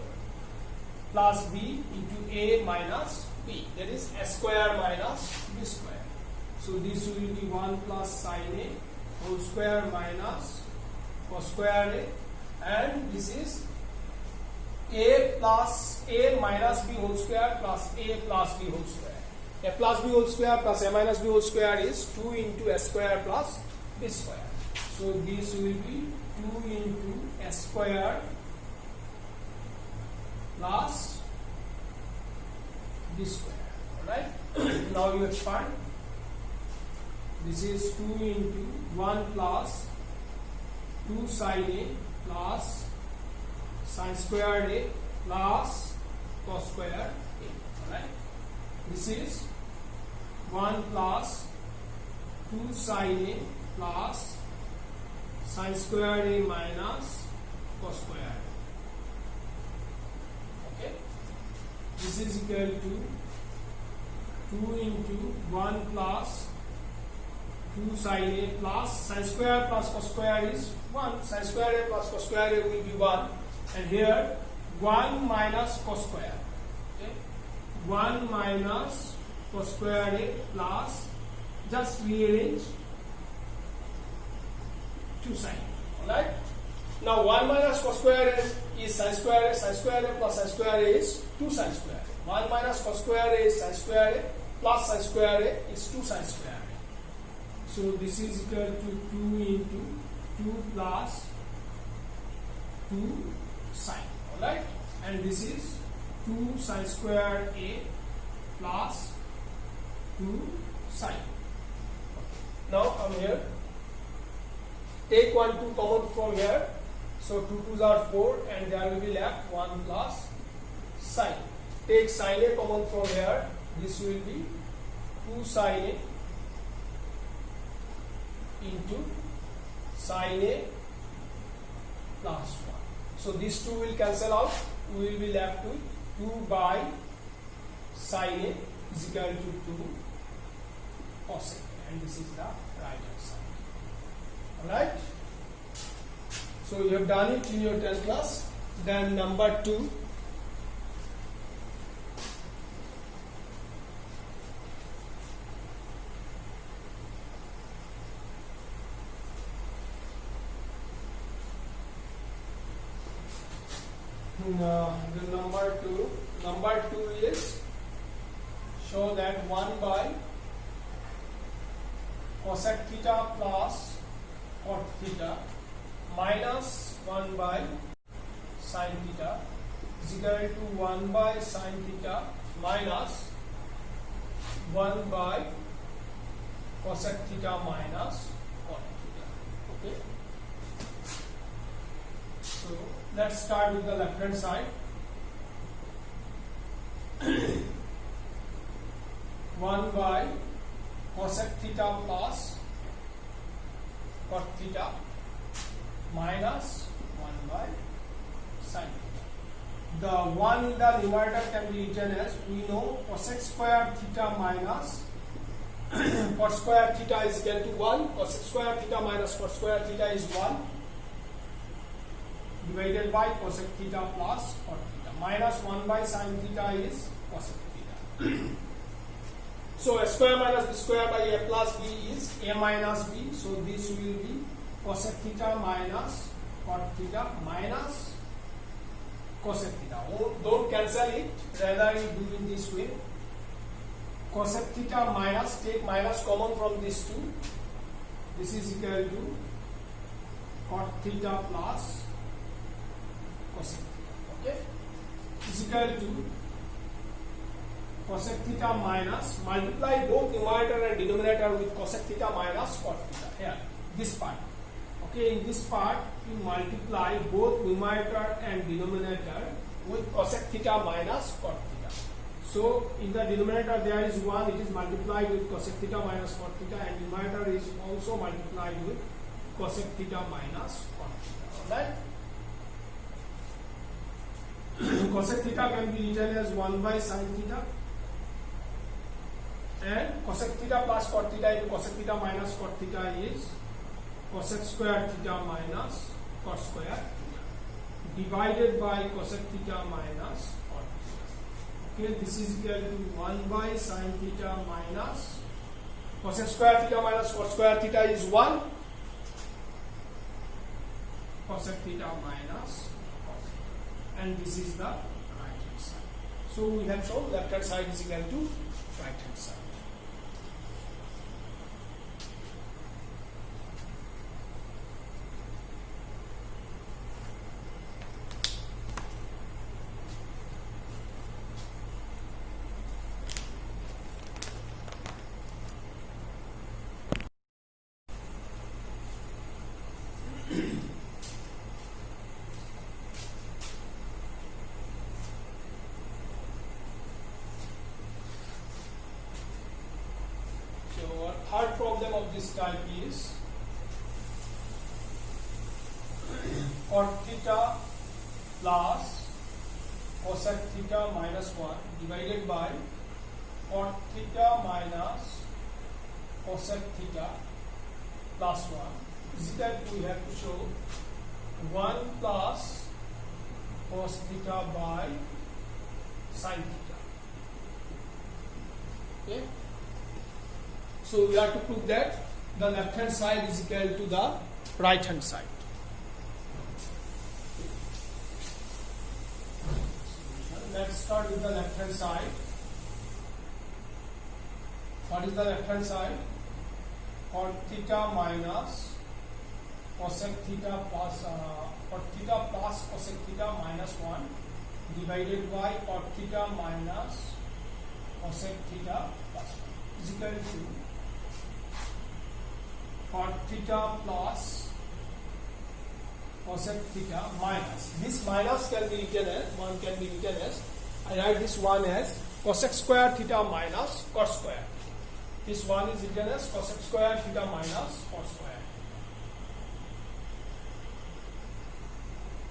plus B into A minus B, that is S square minus B square. So this will be 1 plus sin A whole square minus cos square A, and this is A plus A minus B whole square plus A plus B whole square. A plus B whole square plus A minus B whole square is 2 into S square plus B square. So this will be 2 into S square plus B square. Alright. Now you expand. This is 2 into 1 plus 2 sin A plus sin square A plus cos square A. Alright. This is 1 plus 2 sin A plus sin square A minus cos square A. Okay. This is equal to 2 into 1 plus 2 sin A plus sin square plus cos square is 1. Sin square A plus cos square A will be 1. And here 1 minus cos square. Okay? 1 minus cos square A plus, just rearrange 2 sin. Alright? Now 1 minus cos square A is sin square A plus sin square A is 2 sin square A. 1 minus cos square A is sin square A plus sin square A is 2 sin square A. So this is equal to 2 into 2 plus 2 sin. Alright? And this is 2 sin square A plus 2 sin. Now come here. Take 1 2 common from here. So 2 2s are 4 and there will be left 1 plus sin. Take sin A common from here. This will be 2 sin A into sin A plus 1. So these two will cancel out. We will be left with 2 by sin A is equal to 2 cos A. And this is the right hand side. Alright? So you have done it in your 10th class. Then number 2. The number 2 is show that 1 by cosec theta plus cot theta minus 1 by sin theta is equal to 1 by sin theta minus 1 by cosec theta minus cot theta. Okay. So let's start with the left hand side. 1 by cosec theta plus cot theta minus 1 by sin theta. The 1 in the numerator can be written as, we know cosec square theta minus cot square theta is equal to 1. Cosec square theta minus cot square theta is 1 divided by cosec theta plus cot theta minus 1 by sin theta is cosec theta. So a square minus b square by a plus b is a minus b. So this will be cosec theta minus cot theta minus cosec theta. Don't cancel it, rather you do in this way. Cosec theta minus, take minus common from these two. This is equal to cot theta plus cosec theta. Okay? Is equal to cosec theta minus, multiply both numerator and denominator with cosec theta minus cot theta. Here, this part. Okay, in this part you multiply both numerator and denominator with cosec theta minus cot theta. So in the denominator there is 1, it is multiplied with cosec theta minus cot theta, and numerator is also multiplied with cosec theta minus cot theta. Alright? Cosec theta can be written as 1 by sin theta, and cosec theta plus cot theta into cosec theta minus cot theta is cosec square theta minus cot square theta divided by cosec theta minus cot theta. Okay, this is equal to 1 by sin theta minus cosec square theta minus cot square theta is 1, cosec theta minus cot theta, and this is the right hand side. So we have shown left hand side is equal to right hand side. Third problem of this type is cot theta plus cosec theta minus 1 divided by cot theta minus cosec theta plus 1 is equal to, we have to show 1 plus cos theta by sin theta. Okay. So we have to prove that the left hand side is equal to the right hand side. Let's start with the left hand side. What is the left hand side? Cot theta minus cosec theta plus cot theta plus cosec theta minus 1 divided by cot theta minus cosec theta plus 1 is equal to cot theta plus cosec theta minus. This minus can be written as, one can be written as, I write this one as cosec square theta minus cos square. This one is written as cosec square theta minus cos square.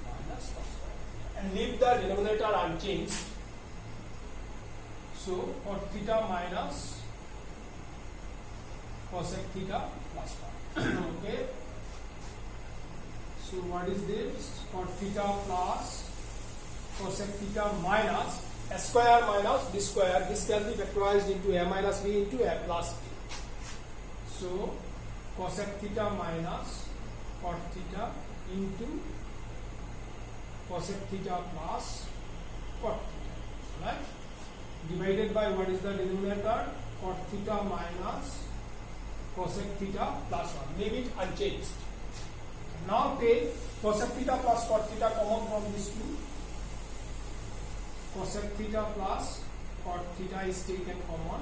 Minus cos square. And leave the denominator unchanged. So cot theta minus cosec theta plus 1. Okay. So what is this? Cot theta plus cosec theta minus a square minus b square. This can be factorized into a minus b into a plus b. So cosec theta minus cot theta into cosec theta plus cot theta, right? Divided by what is the denominator? Cot theta minus cosec theta plus 1. Leave it unchanged. Now take cosec theta plus cot theta common from these two. Cosec theta plus cot theta is taken common.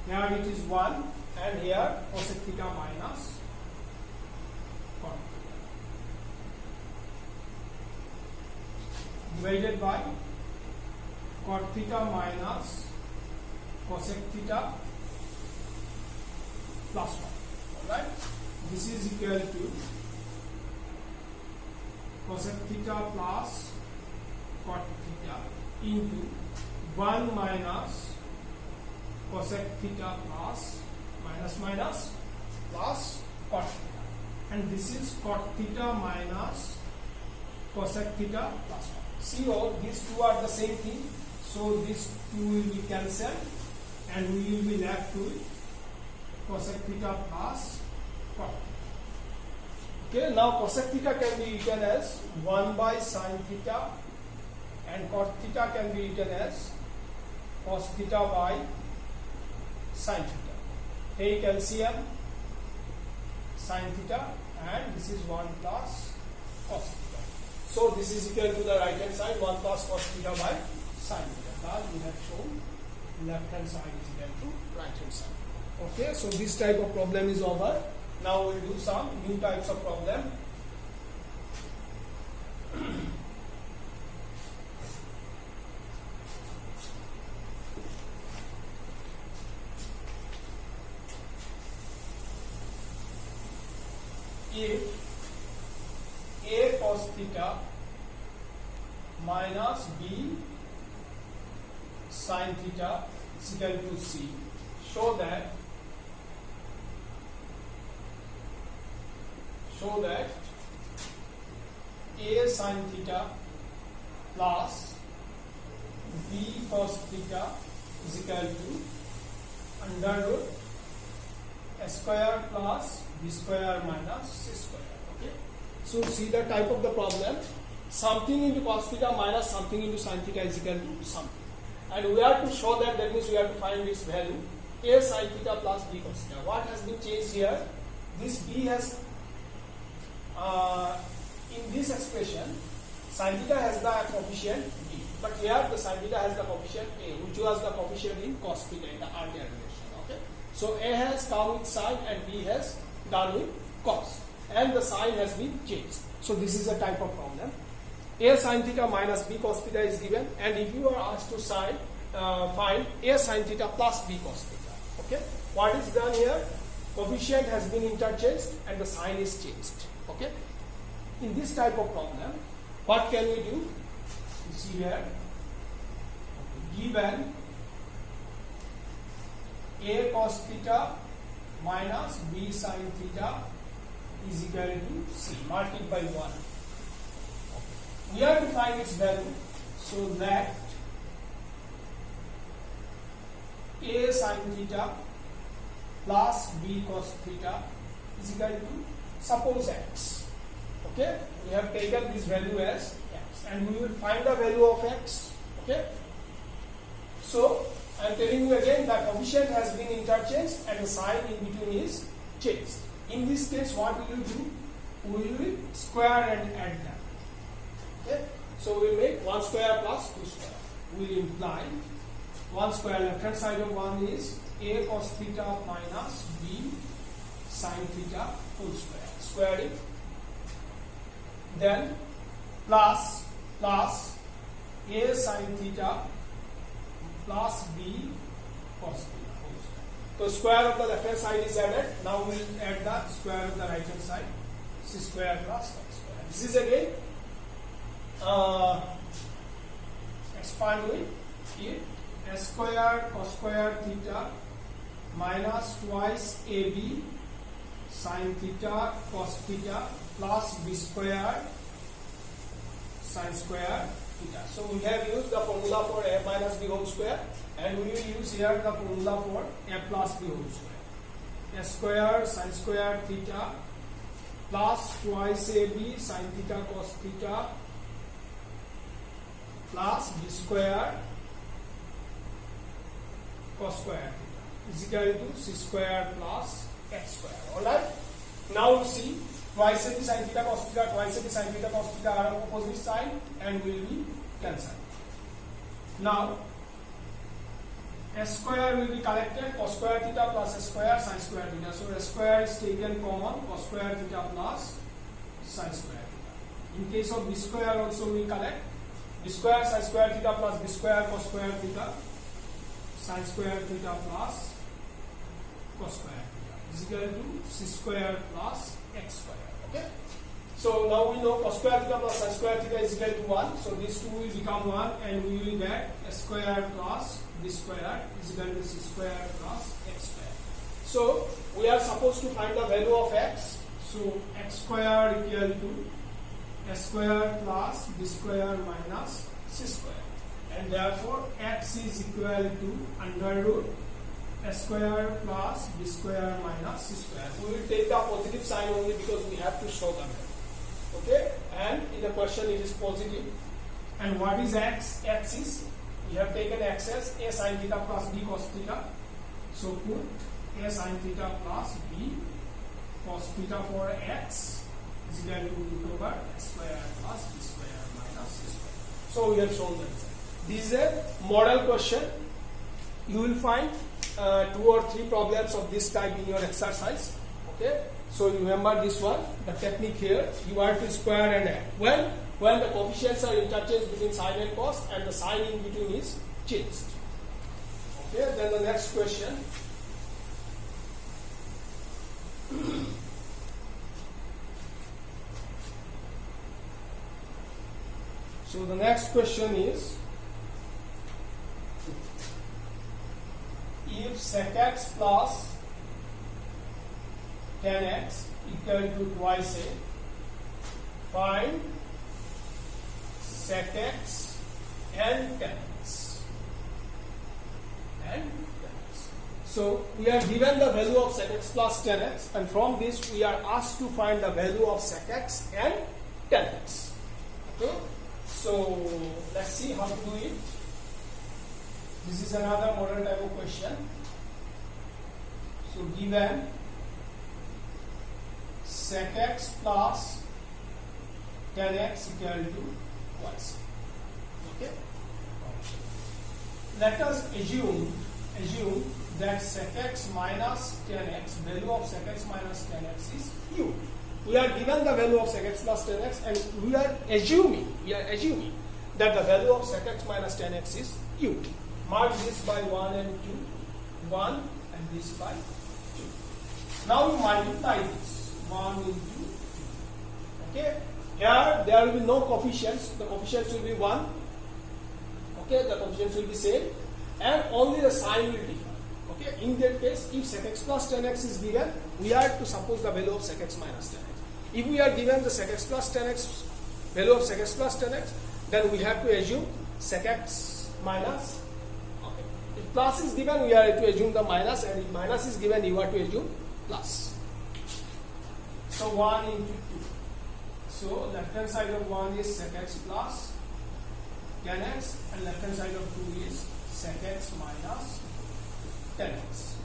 Here it is 1 and here cosec theta minus cot theta. Divided by cot theta minus cosec theta plus 1. Alright? This is equal to cosec theta plus cot theta into 1 minus cosec theta plus minus plus cot theta, and this is cot theta minus cosec theta plus 1. See all these two are the same thing, so these two will be cancelled and we will be left with cosec theta plus cot theta. Okay, now cosec theta can be written as 1 by sin theta and cot theta can be written as cos theta by sin theta. Take LCM sin theta and this is 1 plus cos theta. So this is equal to the right hand side 1 plus cos theta by sin theta. Thus we have shown left hand side is equal to right hand side. Okay, so this type of problem is over. Now we will do some new types of problem. If a cos theta minus b sin theta is equal to c, show that a sin theta plus b cos theta is equal to under root a square plus b square minus c square. Okay. So see the type of the problem. Something into cos theta minus something into sin theta is equal to something. And we have to show that, that means we have to find this value a sin theta plus b cos theta. What has been changed here? This b has in this expression sin theta has the coefficient b, but here the sin theta has the coefficient a, which was the coefficient in cos theta in the earlier relation. Okay, so a has come with sin and b has done with cos, and the sign has been changed. So this is a type of problem. A sin theta minus b cos theta is given, and if you are asked to find a sin theta plus b cos theta, okay, what is done here? Coefficient has been interchanged and the sign is changed. Okay, in this type of problem, what can we do? You see here, given a cos theta minus b sin theta is equal to c multiplied by 1. We have to find its value, so that a sin theta plus b cos theta is equal to, suppose, x. Okay, we have taken this value as x, and we will find the value of x. Okay, so I am telling you again, the coefficient has been interchanged and the sign in between is changed. In this case, what we will do? We will square and add them. Okay, so we will make 1 square plus 2 square. We will imply 1 square, left hand side of 1 is a cos theta minus b sin theta whole square. Square it. Then plus a sin theta plus b cos theta whole square. So square of the left hand side is added. Now we will add the square of the right hand side. C square plus x square. This is again expand with it. S square cos square theta minus twice ab sin theta cos theta plus b square sin square theta. So we have used the formula for a minus b whole square, and we will use here the formula for a plus b whole square. S square sin square theta plus twice ab sin theta cos theta plus b square cos square theta is equal to c square plus x square. Alright. Now you see, twice ab sin theta cos theta, twice ab sin theta cos theta are opposite side and will be cancelled. Now s square will be collected, cos square theta plus s square sin square theta. So s square is taken common, cos square theta plus sin square theta. In case of b square also we collect b square sin square theta plus b square cos square theta sin square theta plus cos square theta is equal to c square plus x square. Okay. So now we know cos square theta plus sin square theta is equal to 1. So these two will become 1, and we will get s square plus b square is equal to c square plus x square. So we are supposed to find the value of x. So x square equal to s square plus b square minus c square, and therefore x is equal to under root s square plus b square minus c square. We will take the positive sign only because we have to show the value. Okay, and in the question it is positive. And what is x? X is, we have taken x as a sin theta plus b cos theta. So put a sin theta plus b cos theta for x is equal to root over s square plus b square minus c square. So we have shown the result. This is a model question. You will find 2 or 3 problems of this type in your exercise. Okay, so you remember this one. The technique here, you are to square and add. When the coefficients are interchanged between sine and cos, and the sign in between is changed. Okay, then the next question. So the next question is, if sec x plus tan x equal to twice a, find sec x and tan x. So we are given the value of sec x plus tan x, and from this we are asked to find the value of sec x and tan x. Okay, so let's see how to do it. This is another model type of question. So given sec x plus tan x equal to twice. Okay. Let us assume that sec x minus tan x, value of sec x minus tan x is u. We are given the value of sec x plus tan x, and we are assuming that the value of sec x minus tan x is u. Mark this by 1 and 2, 1 and this by 2. Now you multiply this 1 into 2. Okay, here there will be no coefficients. The coefficients will be 1. Okay, the coefficients will be same, and only the sign will differ. Okay, in that case, if sec x plus tan x is given, we are to suppose the value of sec x minus tan x. If we are given the sec x plus tan x, value of sec x plus tan x, then we have to assume sec x minus. Okay. If plus is given, we are to assume the minus, and if minus is given, you are to assume plus. So 1 into 2. So left hand side of 1 is sec x plus tan x, and left hand side of 2 is sec x minus tan x.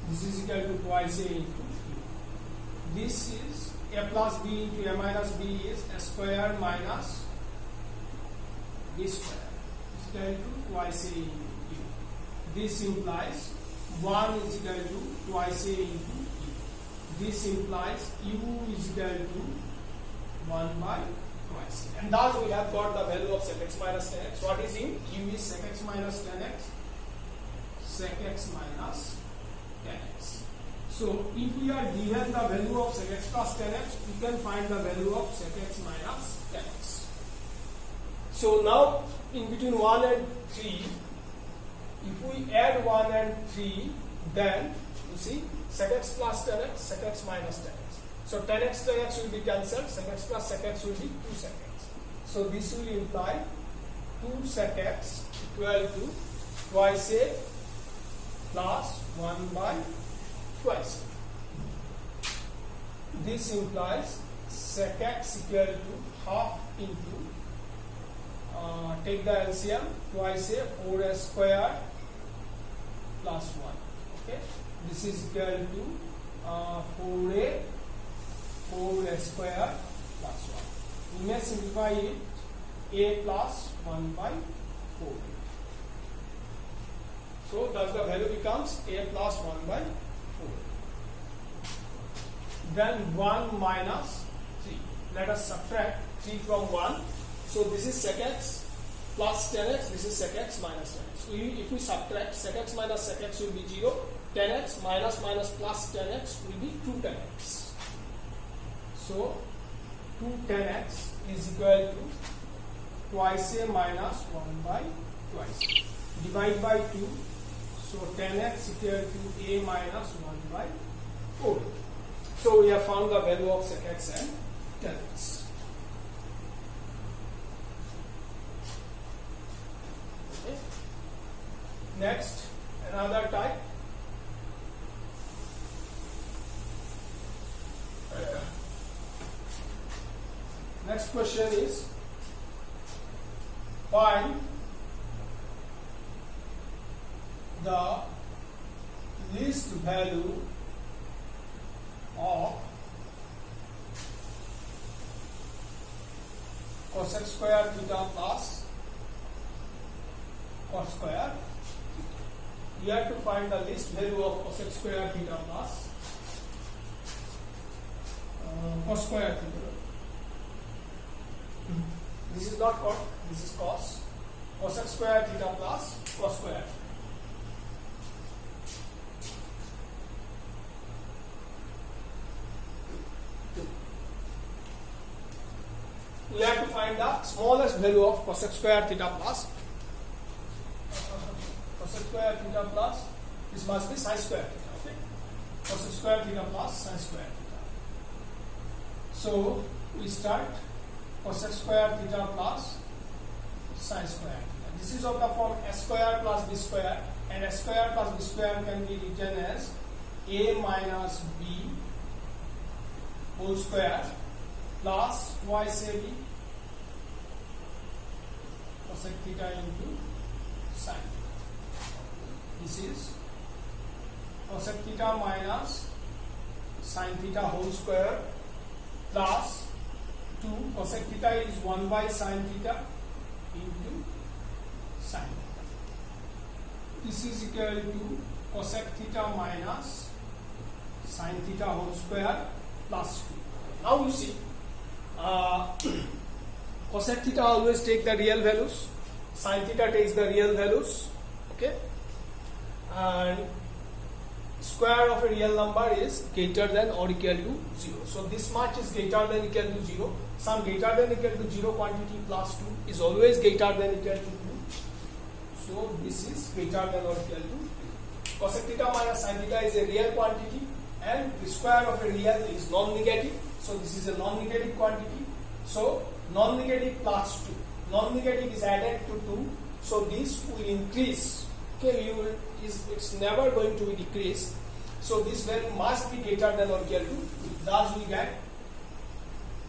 This is equal to twice a into q. This is a plus b into a minus b is a square minus b square. Is equal to twice a into q. This implies 1 is equal to twice a into q. This implies u is equal to 1 by twice a. And thus we have got the value of sec x minus tan x. What is u? U is sec x minus tan x. Sec x minus tan x. So if we are given the value of sec x plus tan x, we can find the value of sec x minus tan x. So now in between 1 and 3, if we add 1 and 3, then you see sec x plus tan x, sec x minus tan x. So tan x will be cancelled, sec x plus sec x will be 2 sec x. So this will imply 2 sec x equal to twice a plus 1 by twice. This implies sec x equal to half into, take the LCM, twice a 4a square plus 1. Okay, this is equal to 4a square plus 1. We may simplify it, a plus 1 by 4. So thus the value becomes a plus 1 by 4. Then 1 minus 3. Let us subtract 3 from 1. So this is sec x plus tan x, this is sec x minus tan x. So if we subtract, sec x minus sec x will be 0, tan x minus plus tan x will be 2 tan x. So 2 tan x is equal to twice a minus 1 by twice. Divide by 2. So tan x equal to a minus 1 by 4. So we have found the value of sec x and tan x. Okay. Next, another type. Next question is, find the least value of cosec square theta plus cos square theta. You have to find the least value of cosec square theta plus cos square theta. This is not cot, this is cos. Cosec square theta plus cos square theta. We have to find the smallest value of cosec square theta plus cosec square theta plus, this must be sin square theta. Okay, cosec square theta plus sin square theta. So we start cosec square theta plus sin square theta. This is of the form s square plus b square, and s square plus b square can be written as a minus b whole square plus twice a b cosec theta into sin theta. This is cosec theta minus sin theta whole square plus 2 cosec theta is 1 by sin theta into sin theta. This is equal to cosec theta minus sin theta whole square plus 2. Now you see, cosec theta always take the real values, sin theta takes the real values, okay, and square of a real number is greater than or equal to 0. So this much is greater than equal to 0. Some greater than equal to 0 quantity plus 2 is always greater than equal to 2. So this is greater than or equal to 2. cosec theta minus sin theta is a real quantity, and the square of a real is non-negative. So this is a non-negative quantity. So non-negative plus 2. Non-negative is added to 2. So this will increase. Okay, it's never going to be decreased. So this value must be greater than or equal to 2. Thus we get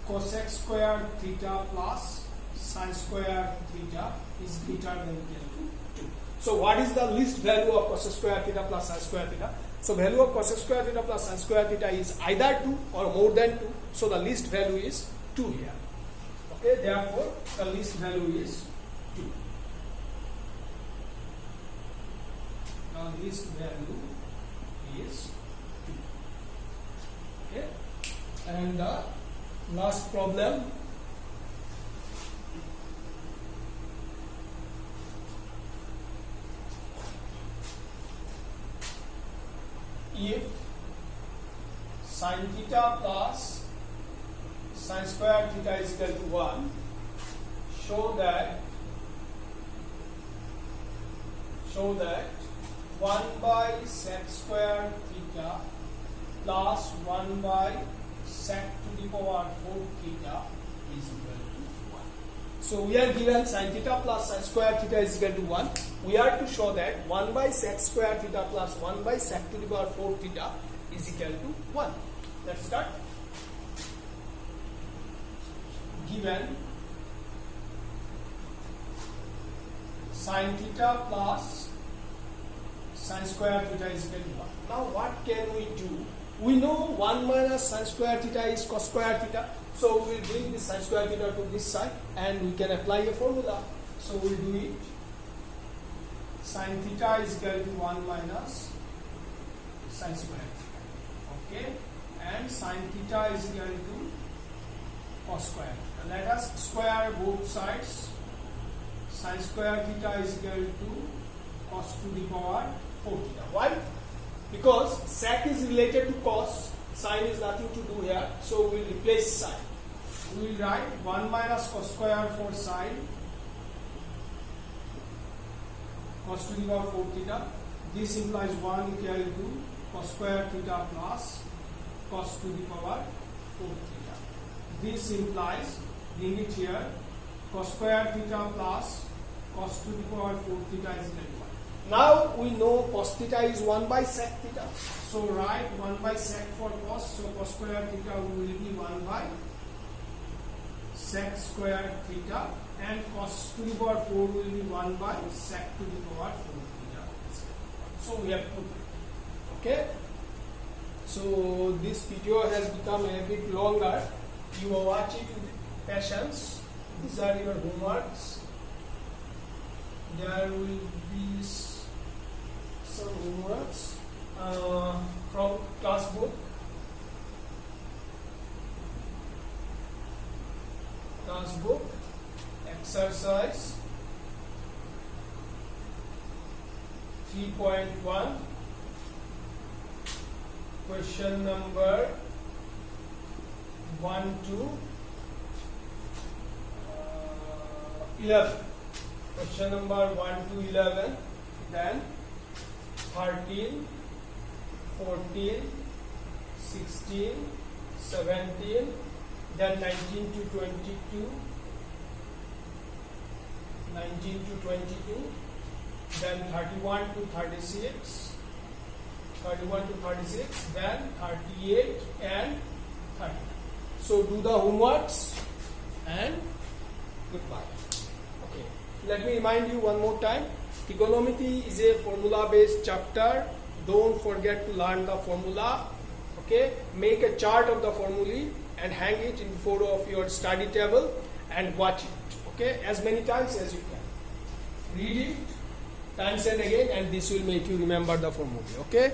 cosec square theta plus sin square theta is greater than or equal to 2. So what is the least value of cosec square theta plus sin square theta? So value of cosec square theta plus sin square theta is either 2 or more than 2. So the least value is 2 here. Okay, therefore the least value is 2. The least value is 2. Okay, and the last problem. If sin theta plus sin square theta is equal to 1, show that 1 by sec square theta plus 1 by sec to the power 4 theta is equal to 1. So we are given sin theta plus sin square theta is equal to 1. We are to show that 1 by sec square theta plus 1 by sec to the power 4 theta is equal to 1. Let's start. Given sin theta plus sin square theta is equal to 1. Now what can we do? We know 1 minus sin square theta is cos square theta. So we will bring this sin square theta to this side and we can apply a formula. So we will do it. Sin theta is equal to 1 minus sin square theta. Okay. And sin theta is equal to cos square theta. Let us square both sides. Sin square theta is equal to cos to the power 4 theta. Why? Because sec is related to cos, sin is nothing to do here, so we will replace sin. We will write 1 minus cos square for sin, cos to the power 4 theta. This implies 1 equal to cos square theta plus cos to the power 4 theta. This implies, bring it here, cos square theta plus cos to the power 4 theta is equal to 1. Now we know cos theta is 1 by sec theta. So write 1 by sec for cos. So cos square theta will be 1 by sec square theta, and cos to the power 4 will be 1 by sec to the power 4 theta. So we have put it. Okay. So this video has become a bit longer. You will watch it with patience. These are your homeworks. There will be some homeworks from class book. Exercise 3.1, question number 1 to 11. Question number 1 to 11, then 13, 14, 16, 17, then 19 to 22, 19 to 22, then 31 to 36, 31 to 36, then 38 and 30. So do the homeworks and goodbye. Okay. Let me remind you one more time. Trigonometry is a formula based chapter. Don't forget to learn the formula. Okay. Make a chart of the formulae and hang it in front of your study table and watch it. Okay. As many times as you can. Read it times and again, and this will make you remember the formula. Okay.